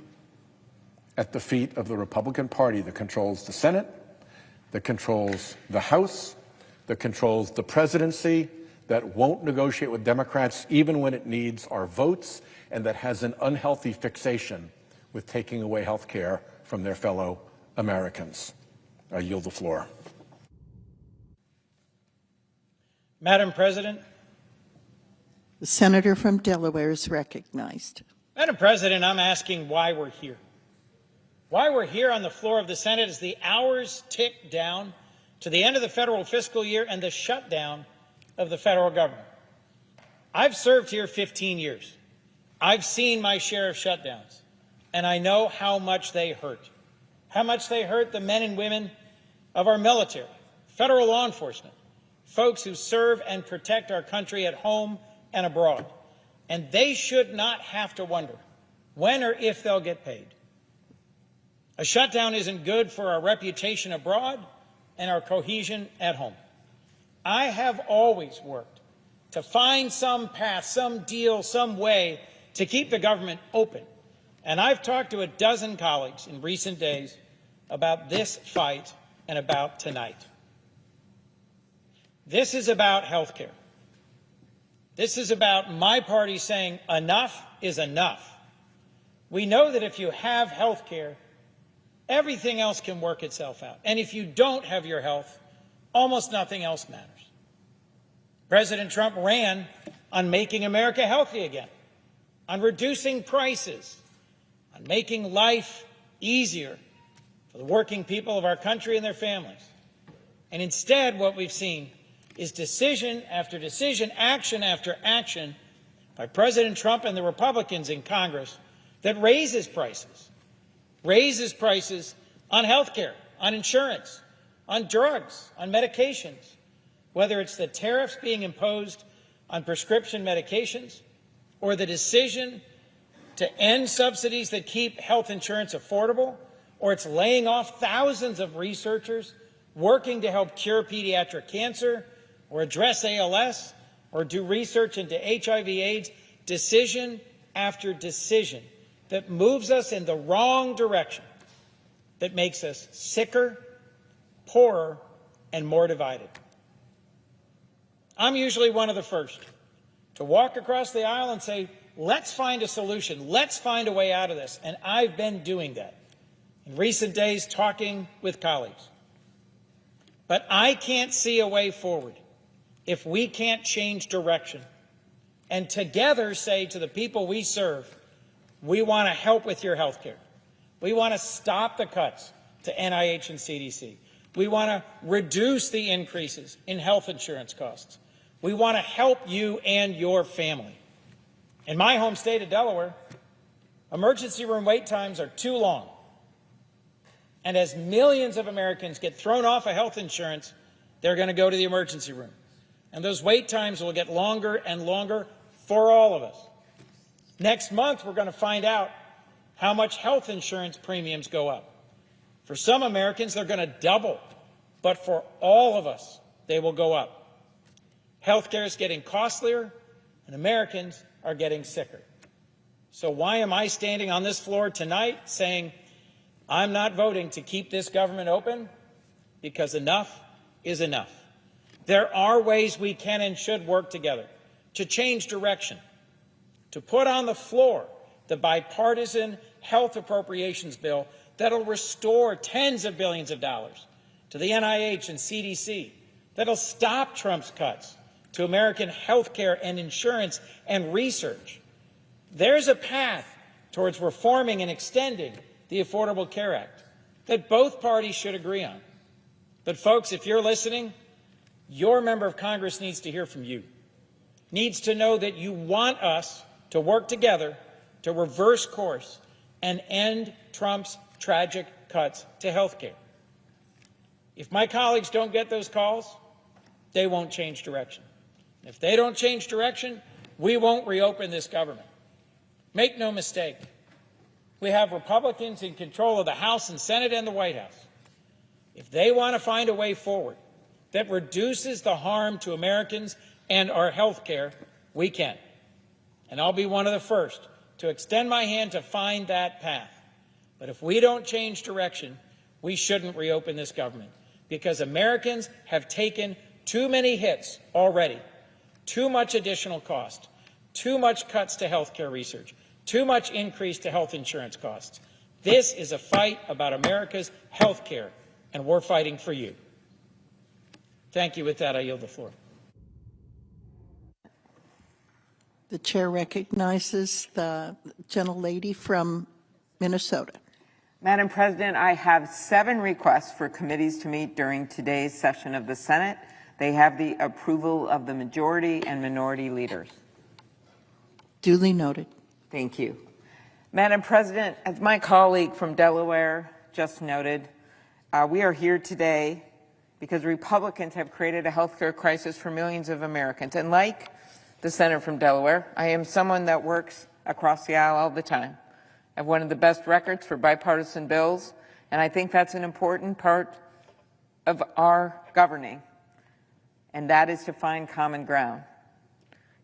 at the feet of the Republican Party that controls the Senate, that controls the House, that controls the presidency, that won't negotiate with Democrats even when it needs our votes, and that has an unhealthy fixation with taking away health care from their fellow Americans. I yield the floor. Madam President. The senator from Delaware is recognized. Madam President, I'm asking why we're here. Why we're here on the floor of the Senate as the hours tick down to the end of the federal fiscal year and the shutdown of the federal government. I've served here 15 years. I've seen my share of shutdowns, and I know how much they hurt. How much they hurt the men and women of our military, federal law enforcement, folks who serve and protect our country at home and abroad. And they should not have to wonder when or if they'll get paid. A shutdown isn't good for our reputation abroad and our cohesion at home. I have always worked to find some path, some deal, some way to keep the government open. And I've talked to a dozen colleagues in recent days about this fight and about tonight. This is about health care. This is about my party saying enough is enough. We know that if you have health care, everything else can work itself out. And if you don't have your health, almost nothing else matters. President Trump ran on making America healthy again, on reducing prices, on making life easier for the working people of our country and their families. And instead, what we've seen is decision after decision, action after action by President Trump and the Republicans in Congress that raises prices on health care, on insurance, on drugs, on medications, whether it's the tariffs being imposed on prescription medications or the decision to end subsidies that keep health insurance affordable, or it's laying off thousands of researchers working to help cure pediatric cancer or address ALS or do research into HIV/AIDS, decision after decision that moves us in the wrong direction, that makes us sicker, poorer, and more divided. I'm usually one of the first to walk across the aisle and say, let's find a solution, let's find a way out of this, and I've been doing that in recent days, talking with colleagues. But I can't see a way forward if we can't change direction and together say to the people we serve, we want to help with your health care. We want to stop the cuts to NIH and CDC. We want to reduce the increases in health insurance costs. We want to help you and your family. In my home state of Delaware, emergency room wait times are too long. And as millions of Americans get thrown off of health insurance, they're going to go to the emergency room. And those wait times will get longer and longer for all of us. Next month, we're going to find out how much health insurance premiums go up. For some Americans, they're going to double. But for all of us, they will go up. Health care is getting costlier, and Americans are getting sicker. So why am I standing on this floor tonight saying I'm not voting to keep this government open? Because enough is enough. There are ways we can and should work together to change direction, to put on the floor the bipartisan health appropriations bill that'll restore tens of billions of dollars to the NIH and CDC, that'll stop Trump's cuts to American health care and insurance and research. There's a path towards reforming and extending the Affordable Care Act that both parties should agree on. But folks, if you're listening, your member of Congress needs to hear from you, needs to know that you want us to work together to reverse course and end Trump's tragic cuts to health care. If my colleagues don't get those calls, they won't change direction. If they don't change direction, we won't reopen this government. Make no mistake, we have Republicans in control of the House and Senate and the White House. If they want to find a way forward that reduces the harm to Americans and our health care, we can. And I'll be one of the first to extend my hand to find that path. But if we don't change direction, we shouldn't reopen this government, because Americans have taken too many hits already, too much additional cost, too much cuts to health care research, too much increase to health insurance costs. This is a fight about America's health care, and we're fighting for you. Thank you. With that, I yield the floor. The chair recognizes the gentlelady from Minnesota. Madam President, I have 7 requests for committees to meet during today's session of the Senate. They have the approval of the majority and minority leaders. Duly noted. Thank you. Madam President, as my colleague from Delaware just noted, we are here today because Republicans have created a health care crisis for millions of Americans. And like the senator from Delaware, I am someone that works across the aisle all the time. I have one of the best records for bipartisan bills, and I think that's an important part of our governing, and that is to find common ground.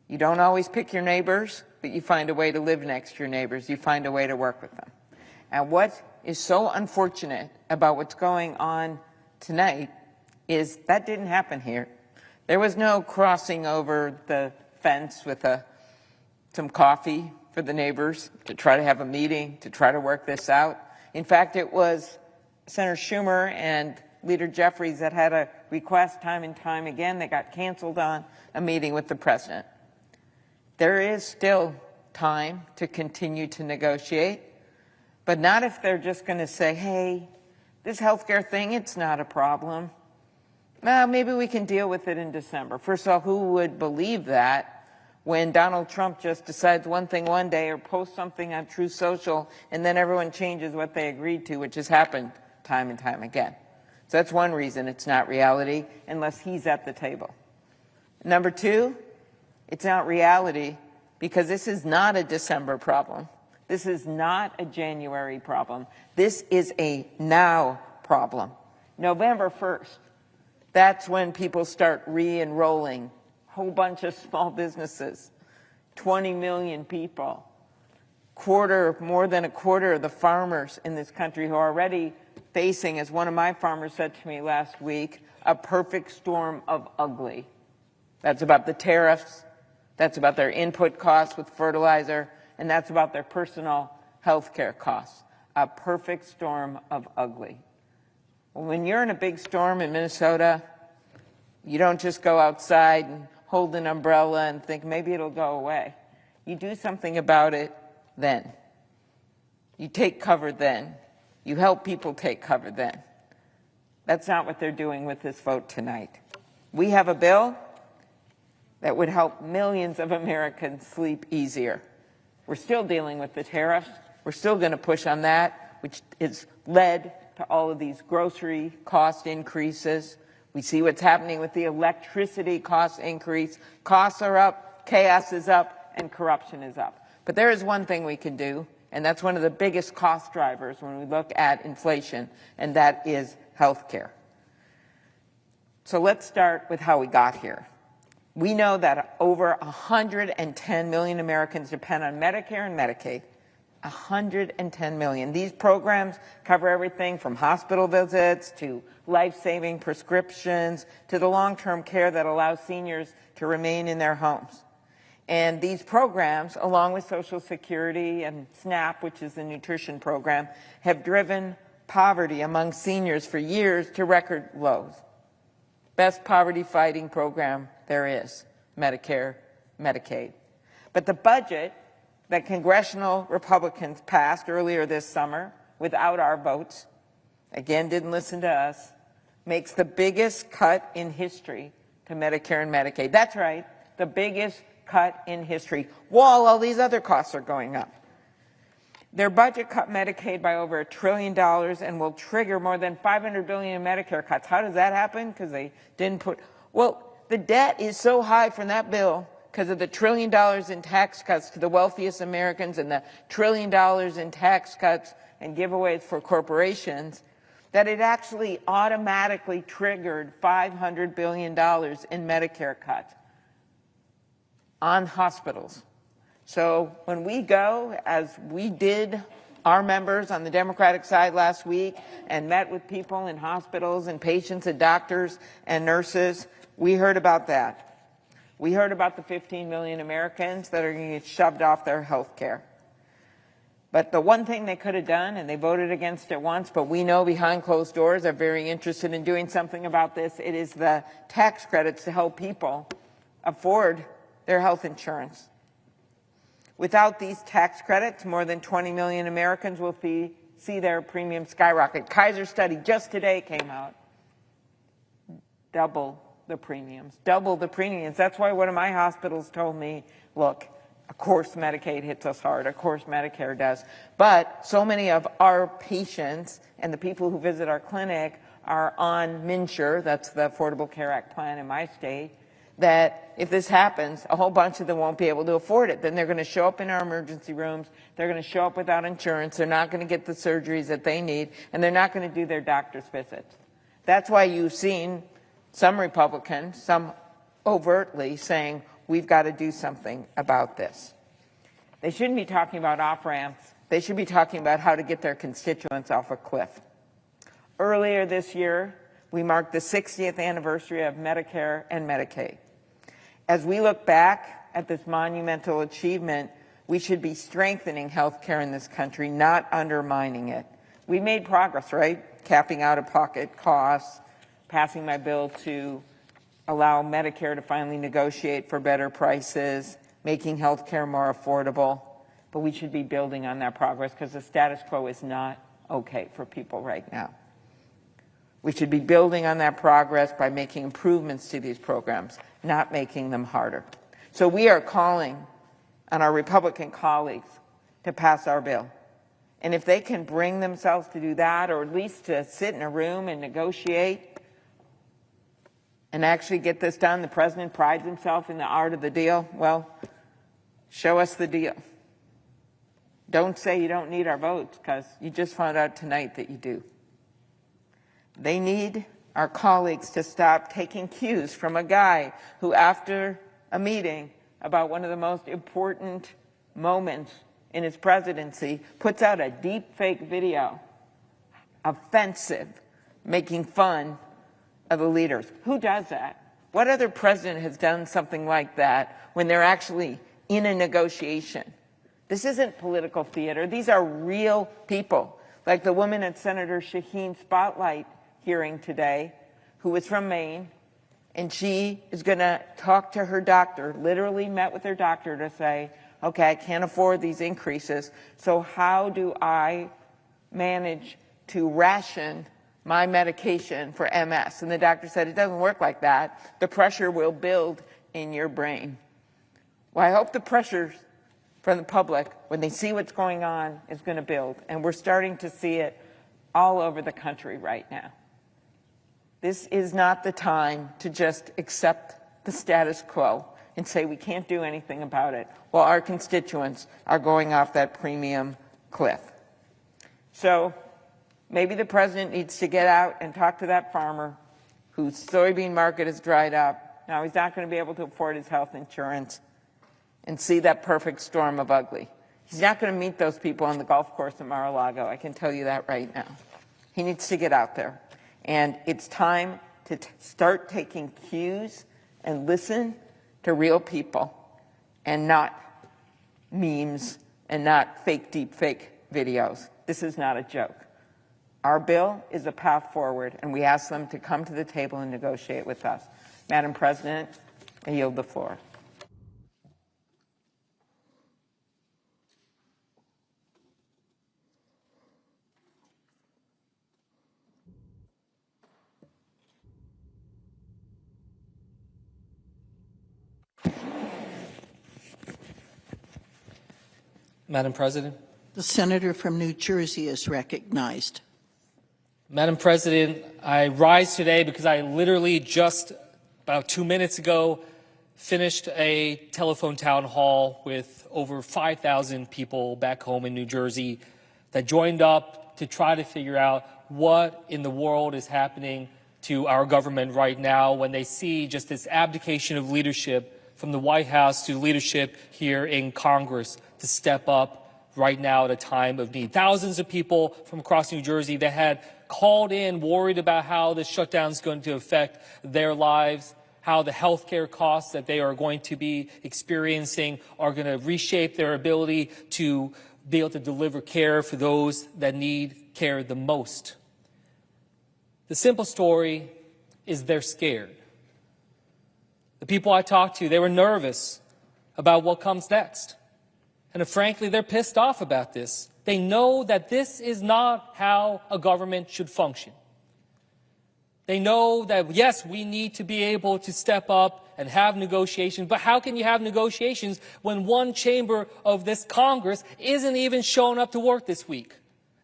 You don't always pick your neighbors, but you find a way to live next to your neighbors. You find a way to work with them. And what is so unfortunate about what's going on tonight is that didn't happen here. There was no crossing over the fence with some coffee for the neighbors to try to have a meeting, to try to work this out. In fact, it was Senator Schumer and Leader Jeffries that had a request time and time again that got canceled on a meeting with the president. There is still time to continue to negotiate, but not if they're just going to say, hey, this healthcare thing, it's not a problem. Well, maybe we can deal with it in December. First of all, who would believe that when Donald Trump just decides one thing one day or posts something on Truth Social and then everyone changes what they agreed to, which has happened time and time again. So that's one reason it's not reality unless he's at the table. Number 2, it's not reality because this is not a December problem. This is not a January problem. This is a now problem. November 1st, that's when people start re-enrolling. Whole bunch of small businesses, 20 million people. More than a quarter of the farmers in this country who are already facing, as one of my farmers said to me last week, a perfect storm of ugly. That's about the tariffs, that's about their input costs with fertilizer, and that's about their personal health care costs. A perfect storm of ugly. When you're in a big storm in Minnesota, you don't just go outside and hold an umbrella and think maybe it'll go away. You do something about it then. You take cover then. You help people take cover then. That's not what they're doing with this vote tonight. We have a bill that would help millions of Americans sleep easier. We're still dealing with the tariffs. We're still going to push on that, which has led to all of these grocery cost increases. We see what's happening with the electricity cost increase. Costs are up, chaos is up, and corruption is up. But there is one thing we can do, and that's one of the biggest cost drivers when we look at inflation, and that is health care. So let's start with how we got here. We know that over 110 million Americans depend on Medicare and Medicaid. 110 million. These programs cover everything from hospital visits to life-saving prescriptions to the long-term care that allows seniors to remain in their homes. And these programs, along with Social Security and SNAP, which is the nutrition program, have driven poverty among seniors for years to record lows. Best poverty-fighting program there is, Medicare, Medicaid. But the budget that congressional Republicans passed earlier this summer without our votes, again, didn't listen to us, makes the biggest cut in history to Medicare and Medicaid. That's right, the biggest cut in history, while all these other costs are going up. Their budget cut Medicaid by over $1 trillion and will trigger more than $500 billion in Medicare cuts. How does that happen? Because they didn't put, well, the debt is so high from that bill because of the $1 trillion in tax cuts to the wealthiest Americans and the $1 trillion in tax cuts and giveaways for corporations, that it actually automatically triggered $500 billion in Medicare cuts on hospitals. So when we go, as we did, our members on the Democratic side last week, and met with people in hospitals and patients and doctors and nurses, we heard about that. We heard about the 15 million Americans that are going to get shoved off their health care. But the one thing they could have done, and they voted against it once, but we know behind closed doors they're very interested in doing something about this, it is the tax credits to help people afford their health insurance. Without these tax credits, more than 20 million Americans will see their premiums skyrocket. Kaiser study just today came out. Double the premiums. Double the premiums. That's why one of my hospitals told me, look, of course Medicaid hits us hard. Of course Medicare does. But so many of our patients and the people who visit our clinic are on MNsure, that's the Affordable Care Act plan in my state, that if this happens, a whole bunch of them won't be able to afford it. Then they're going to show up in our emergency rooms. They're going to show up without insurance. They're not going to get the surgeries that they need, and they're not going to do their doctor's visits. That's why you've seen some Republicans, some overtly, saying, we've got to do something about this. They shouldn't be talking about off-ramps. They should be talking about how to get their constituents off a cliff. Earlier this year, we marked the 60th anniversary of Medicare and Medicaid. As we look back at this monumental achievement, we should be strengthening health care in this country, not undermining it. We made progress, right? Capping out-of-pocket costs, passing my bill to allow Medicare to finally negotiate for better prices, making health care more affordable. But we should be building on that progress because the status quo is not okay for people right now. We should be building on that progress by making improvements to these programs, not making them harder. So we are calling on our Republican colleagues to pass our bill. And if they can bring themselves to do that, or at least to sit in a room and negotiate and actually get this done, the president prides himself in the art of the deal, well, show us the deal. Don't say you don't need our votes, because you just found out tonight that you do. They need our colleagues to stop taking cues from a guy who, after a meeting about one of the most important moments in his presidency, puts out a deep fake video, offensive, making fun of the leaders. Who does that? What other president has done something like that when they're actually in a negotiation? This isn't political theater. These are real people, like the woman at Senator Shaheen's spotlight hearing today, who was from Maine, and she is going to talk to her doctor, literally met with her doctor to say, okay, I can't afford these increases, so how do I manage to ration my medication for MS? And the doctor said, it doesn't work like that. The pressure will build in your brain. Well, I hope the pressure from the public, when they see what's going on, is going to build. And we're starting to see it all over the country right now. This is not the time to just accept the status quo and say we can't do anything about it while our constituents are going off that premium cliff. So maybe the president needs to get out and talk to that farmer whose soybean market has dried up. Now he's not going to be able to afford his health insurance, and see that perfect storm of ugly. He's not going to meet those people on the golf course in Mar-a-Lago. I can tell you that right now. He needs to get out there. And it's time to start taking cues and listen to real people and not memes and not fake deep fake videos. This is not a joke. Our bill is a path forward, and we ask them to come to the table and negotiate with us. Madam President, I yield the floor. Madam President. The senator from New Jersey is recognized. Madam President, I rise today because I literally just about 2 minutes ago finished a telephone town hall with over 5,000 people back home in New Jersey that joined up to try to figure out what in the world is happening to our government right now when they see just this abdication of leadership from the White House to leadership here in Congress to step up right now at a time of need. Thousands of people from across New Jersey that had called in worried about how this shutdown is going to affect their lives, how the health care costs that they are going to be experiencing are going to reshape their ability to be able to deliver care for those that need care the most. The simple story is they're scared. The people I talked to, they were nervous about what comes next. And frankly, they're pissed off about this. They know that this is not how a government should function. They know that, yes, we need to be able to step up and have negotiations, but how can you have negotiations when one chamber of this Congress isn't even showing up to work this week?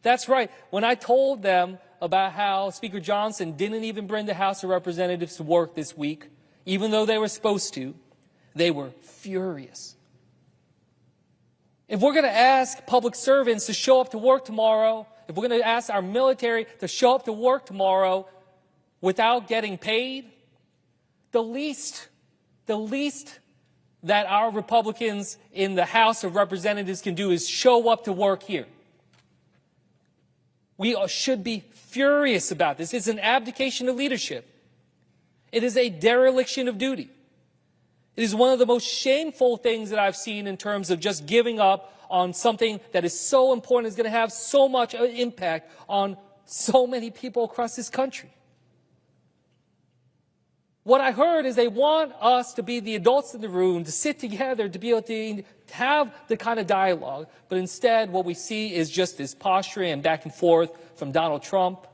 That's right. When I told them about how Speaker Johnson didn't even bring the House of Representatives to work this week, even though they were supposed to, they were furious. If we're going to ask public servants to show up to work tomorrow, if we're going to ask our military to show up to work tomorrow without getting paid, the least that our Republicans in the House of Representatives can do is show up to work here. We should be furious about this. It's an abdication of leadership. It is a dereliction of duty. It is one of the most shameful things that I've seen in terms of just giving up on something that is so important, is going to have so much impact on so many people across this country. What I heard is they want us to be the adults in the room, to sit together, to be able to have the kind of dialogue. But instead, what we see is just this posturing and back and forth from Donald Trump,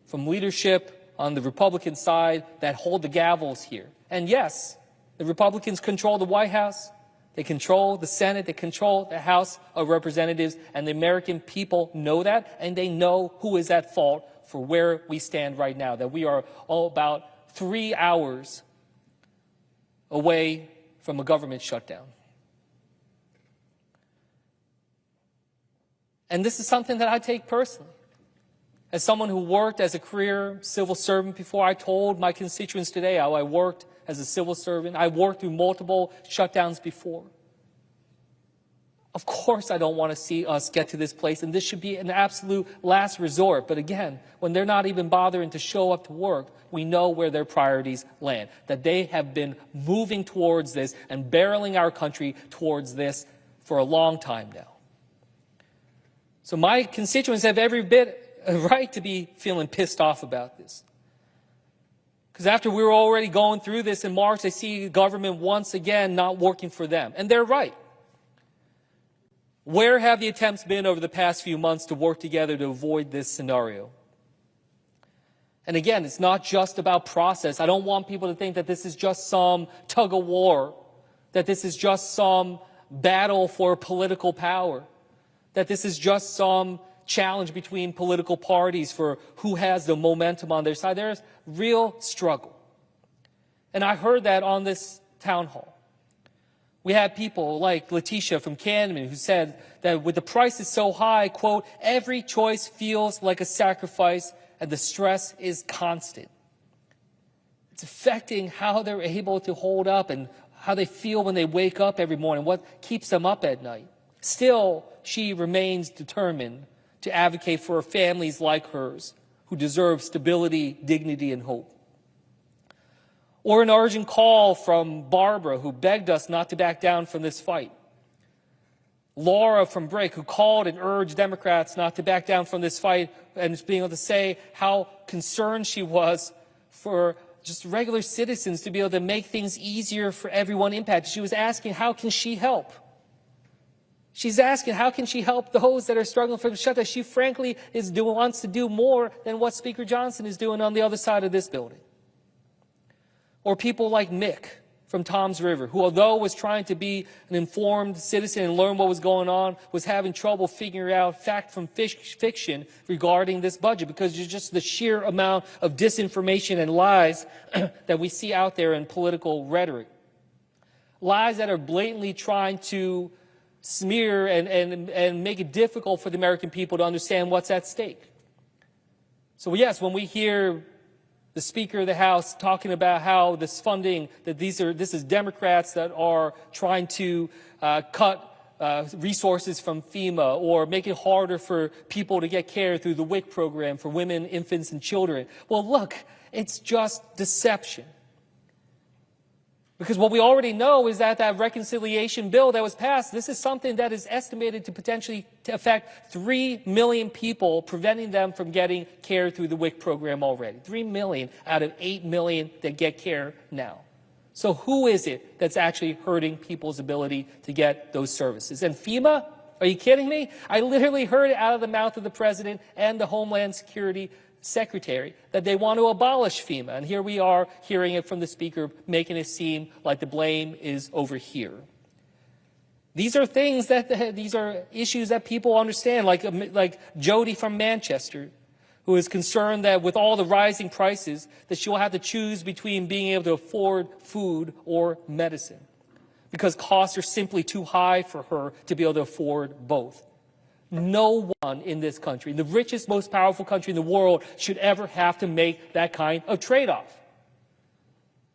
from leadership on the Republican side that hold the gavels here. And yes, the Republicans control the White House, they control the Senate, they control the House of Representatives, and the American people know that, and they know who is at fault for where we stand right now, that we are all about 3 hours away from a government shutdown. And this is something that I take personally. As someone who worked as a career civil servant before, I told my constituents today how I worked as a civil servant. I worked through multiple shutdowns before. Of course, I don't want to see us get to this place, and this should be an absolute last resort. But again, when they're not even bothering to show up to work, we know where their priorities land, that they have been moving towards this and barreling our country towards this for a long time now. So my constituents have every bit a right to be feeling pissed off about this. Because after we were already going through this in March, they see government once again not working for them. And they're right. Where have the attempts been over the past few months to work together to avoid this scenario? And again, it's not just about process. I don't want people to think that this is just some tug of war, that this is just some battle for political power, that this is just some challenge between political parties for who has the momentum on their side. There's real struggle. And I heard that on this town hall. We had people like Letitia from Camden who said that with the prices so high, quote, every choice feels like a sacrifice and the stress is constant. It's affecting how they're able to hold up and how they feel when they wake up every morning, what keeps them up at night. Still, she remains determined to advocate for families like hers who deserve stability, dignity, and hope. Or an urgent call from Barbara, who begged us not to back down from this fight. Laura from Brick, who called and urged Democrats not to back down from this fight, and being able to say how concerned she was for just regular citizens to be able to make things easier for everyone impacted. She was asking, how can she help? She's asking, how can she help those that are struggling for the shutdown? She frankly wants to do more than what Speaker Johnson is doing on the other side of this building. Or people like Mick from Toms River, who although was trying to be an informed citizen and learn what was going on, was having trouble figuring out fact from fiction regarding this budget because it's just the sheer amount of disinformation and lies that we see out there in political rhetoric. Lies that are blatantly trying to smear and make it difficult for the American people to understand what's at stake. So yes, when we hear the Speaker of the House talking about how this funding, that this is Democrats that are trying to cut resources from FEMA or make it harder for people to get care through the WIC program for women, infants, and children. Well, look, it's just deception. Because what we already know is that that reconciliation bill that was passed, this is something that is estimated to potentially affect 3 million people, preventing them from getting care through the WIC program already. 3 million out of 8 million that get care now. So who is it that's actually hurting people's ability to get those services? And FEMA? Are you kidding me? I literally heard it out of the mouth of the President and the Homeland Security Secretary that they want to abolish FEMA. And here we are hearing it from the Speaker, making it seem like the blame is over here. These are things that, these are issues that people understand, like Jody from Manchester, who is concerned that with all the rising prices, that she'll have to choose between being able to afford food or medicine, because costs are simply too high for her to be able to afford both. No one in this country, the richest, most powerful country in the world, should ever have to make that kind of trade-off.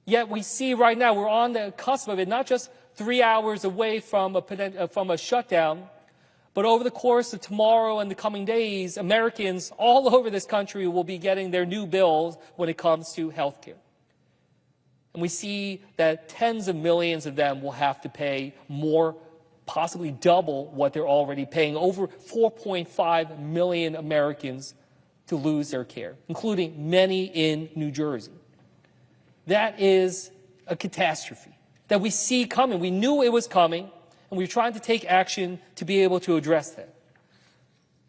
Yet we see right now, we're on the cusp of it, not just 3 hours away from a shutdown, but over the course of tomorrow and the coming days, Americans all over this country will be getting their new bills when it comes to health care. And we see that tens of millions of them will have to pay more, possibly double what they're already paying. Over 4.5 million Americans to lose their care, including many in New Jersey. That is a catastrophe that we see coming. We knew it was coming, and we were trying to take action to be able to address that.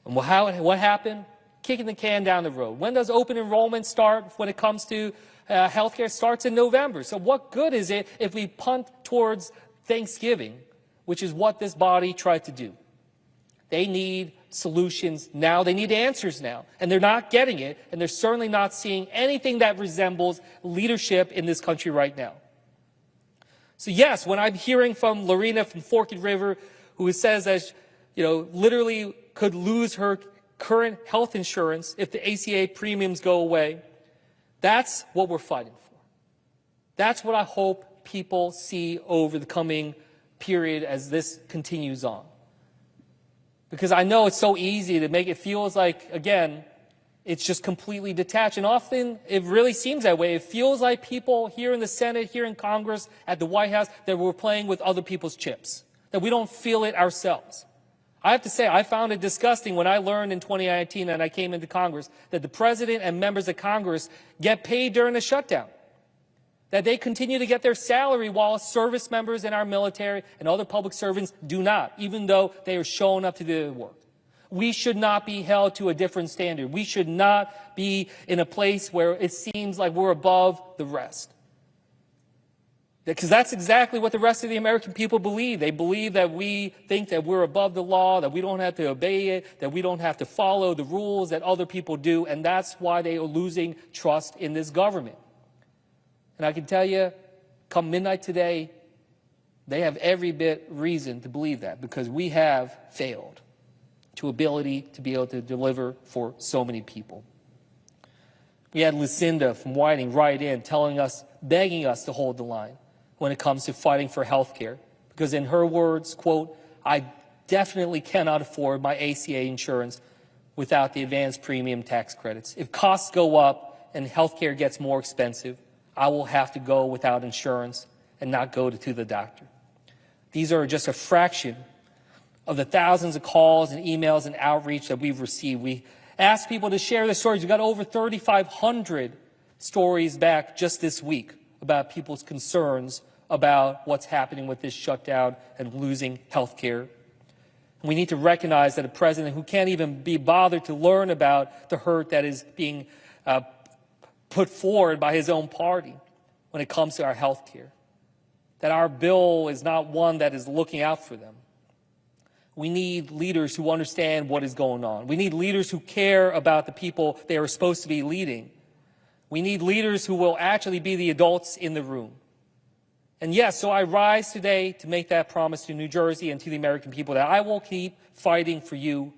And what happened? Kicking the can down the road. When does open enrollment start when it comes to healthcare? Starts in November. So what good is it if we punt towards Thanksgiving, which is what this body tried to do? They need solutions now. They need answers now. And they're not getting it, and they're certainly not seeing anything that resembles leadership in this country right now. So yes, when I'm hearing from Lorena from Forked River, who says that, literally could lose her current health insurance if the ACA premiums go away, that's what we're fighting for. That's what I hope people see over the coming period as this continues on. Because I know it's so easy to make it feel like, again, it's just completely detached. And often it really seems that way. It feels like people here in the Senate, here in Congress, at the White House, that we're playing with other people's chips, that we don't feel it ourselves. I have to say, I found it disgusting when I learned in 2019 and I came into Congress that the President and members of Congress get paid during the shutdown, that they continue to get their salary while service members in our military and other public servants do not, even though they are showing up to do their work. We should not be held to a different standard. We should not be in a place where it seems like we're above the rest. Because that's exactly what the rest of the American people believe. They believe that we think that we're above the law, that we don't have to obey it, that we don't have to follow the rules that other people do, and that's why they are losing trust in this government. And I can tell you, come midnight today, they have every bit reason to believe that, because we have failed to ability to be able to deliver for so many people. We had Lucinda from Whiting write in telling us, begging us to hold the line when it comes to fighting for health care, because in her words, quote, I definitely cannot afford my ACA insurance without the advanced premium tax credits. If costs go up and health care gets more expensive, I will have to go without insurance and not go to the doctor. These are just a fraction of the thousands of calls and emails and outreach that we've received. We asked people to share their stories. We got over 3,500 stories back just this week about people's concerns about what's happening with this shutdown and losing health care. We need to recognize that a president who can't even be bothered to learn about the hurt that is being put forward by his own party when it comes to our health care, that our bill is not one that is looking out for them. We need leaders who understand what is going on. We need leaders who care about the people they are supposed to be leading. We need leaders who will actually be the adults in the room. And yes, so I rise today to make that promise to New Jersey and to the American people that I will keep fighting for you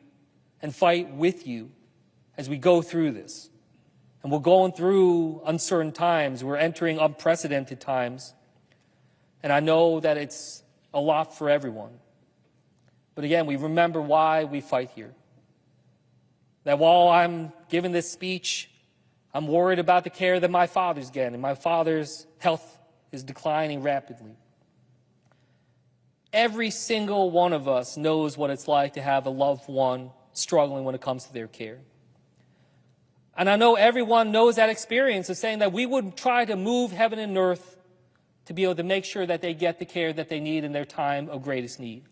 and fight with you as we go through this. And we're going through uncertain times. We're entering unprecedented times. And I know that it's a lot for everyone. But again, we remember why we fight here. That while I'm giving this speech, I'm worried about the care that my father's getting. My father's health is declining rapidly. Every single one of us knows what it's like to have a loved one struggling when it comes to their care. And I know everyone knows that experience of saying that we would try to move heaven and earth to be able to make sure that they get the care that they need in their time of greatest need?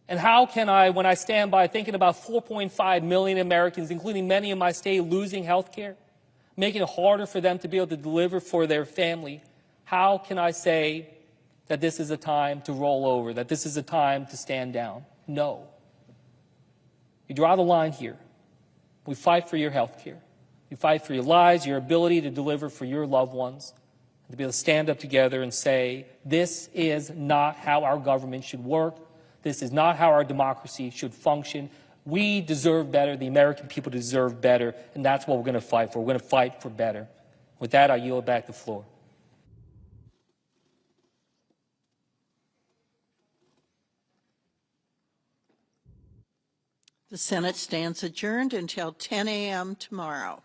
And how can I, when I stand by thinking about 4.5 million Americans, including many in my state, losing health care, making it harder for them to be able to deliver for their family, how can I say that this is a time to roll over, that this is a time to stand down? No. You draw the line here. We fight for your health care. You fight for your lives, your ability to deliver for your loved ones, and to be able to stand up together and say, this is not how our government should work. This is not how our democracy should function. We deserve better. The American people deserve better, and that's what we're going to fight for. We're going to fight for better. With that, I yield back the floor. The Senate stands adjourned until 10 a.m. tomorrow.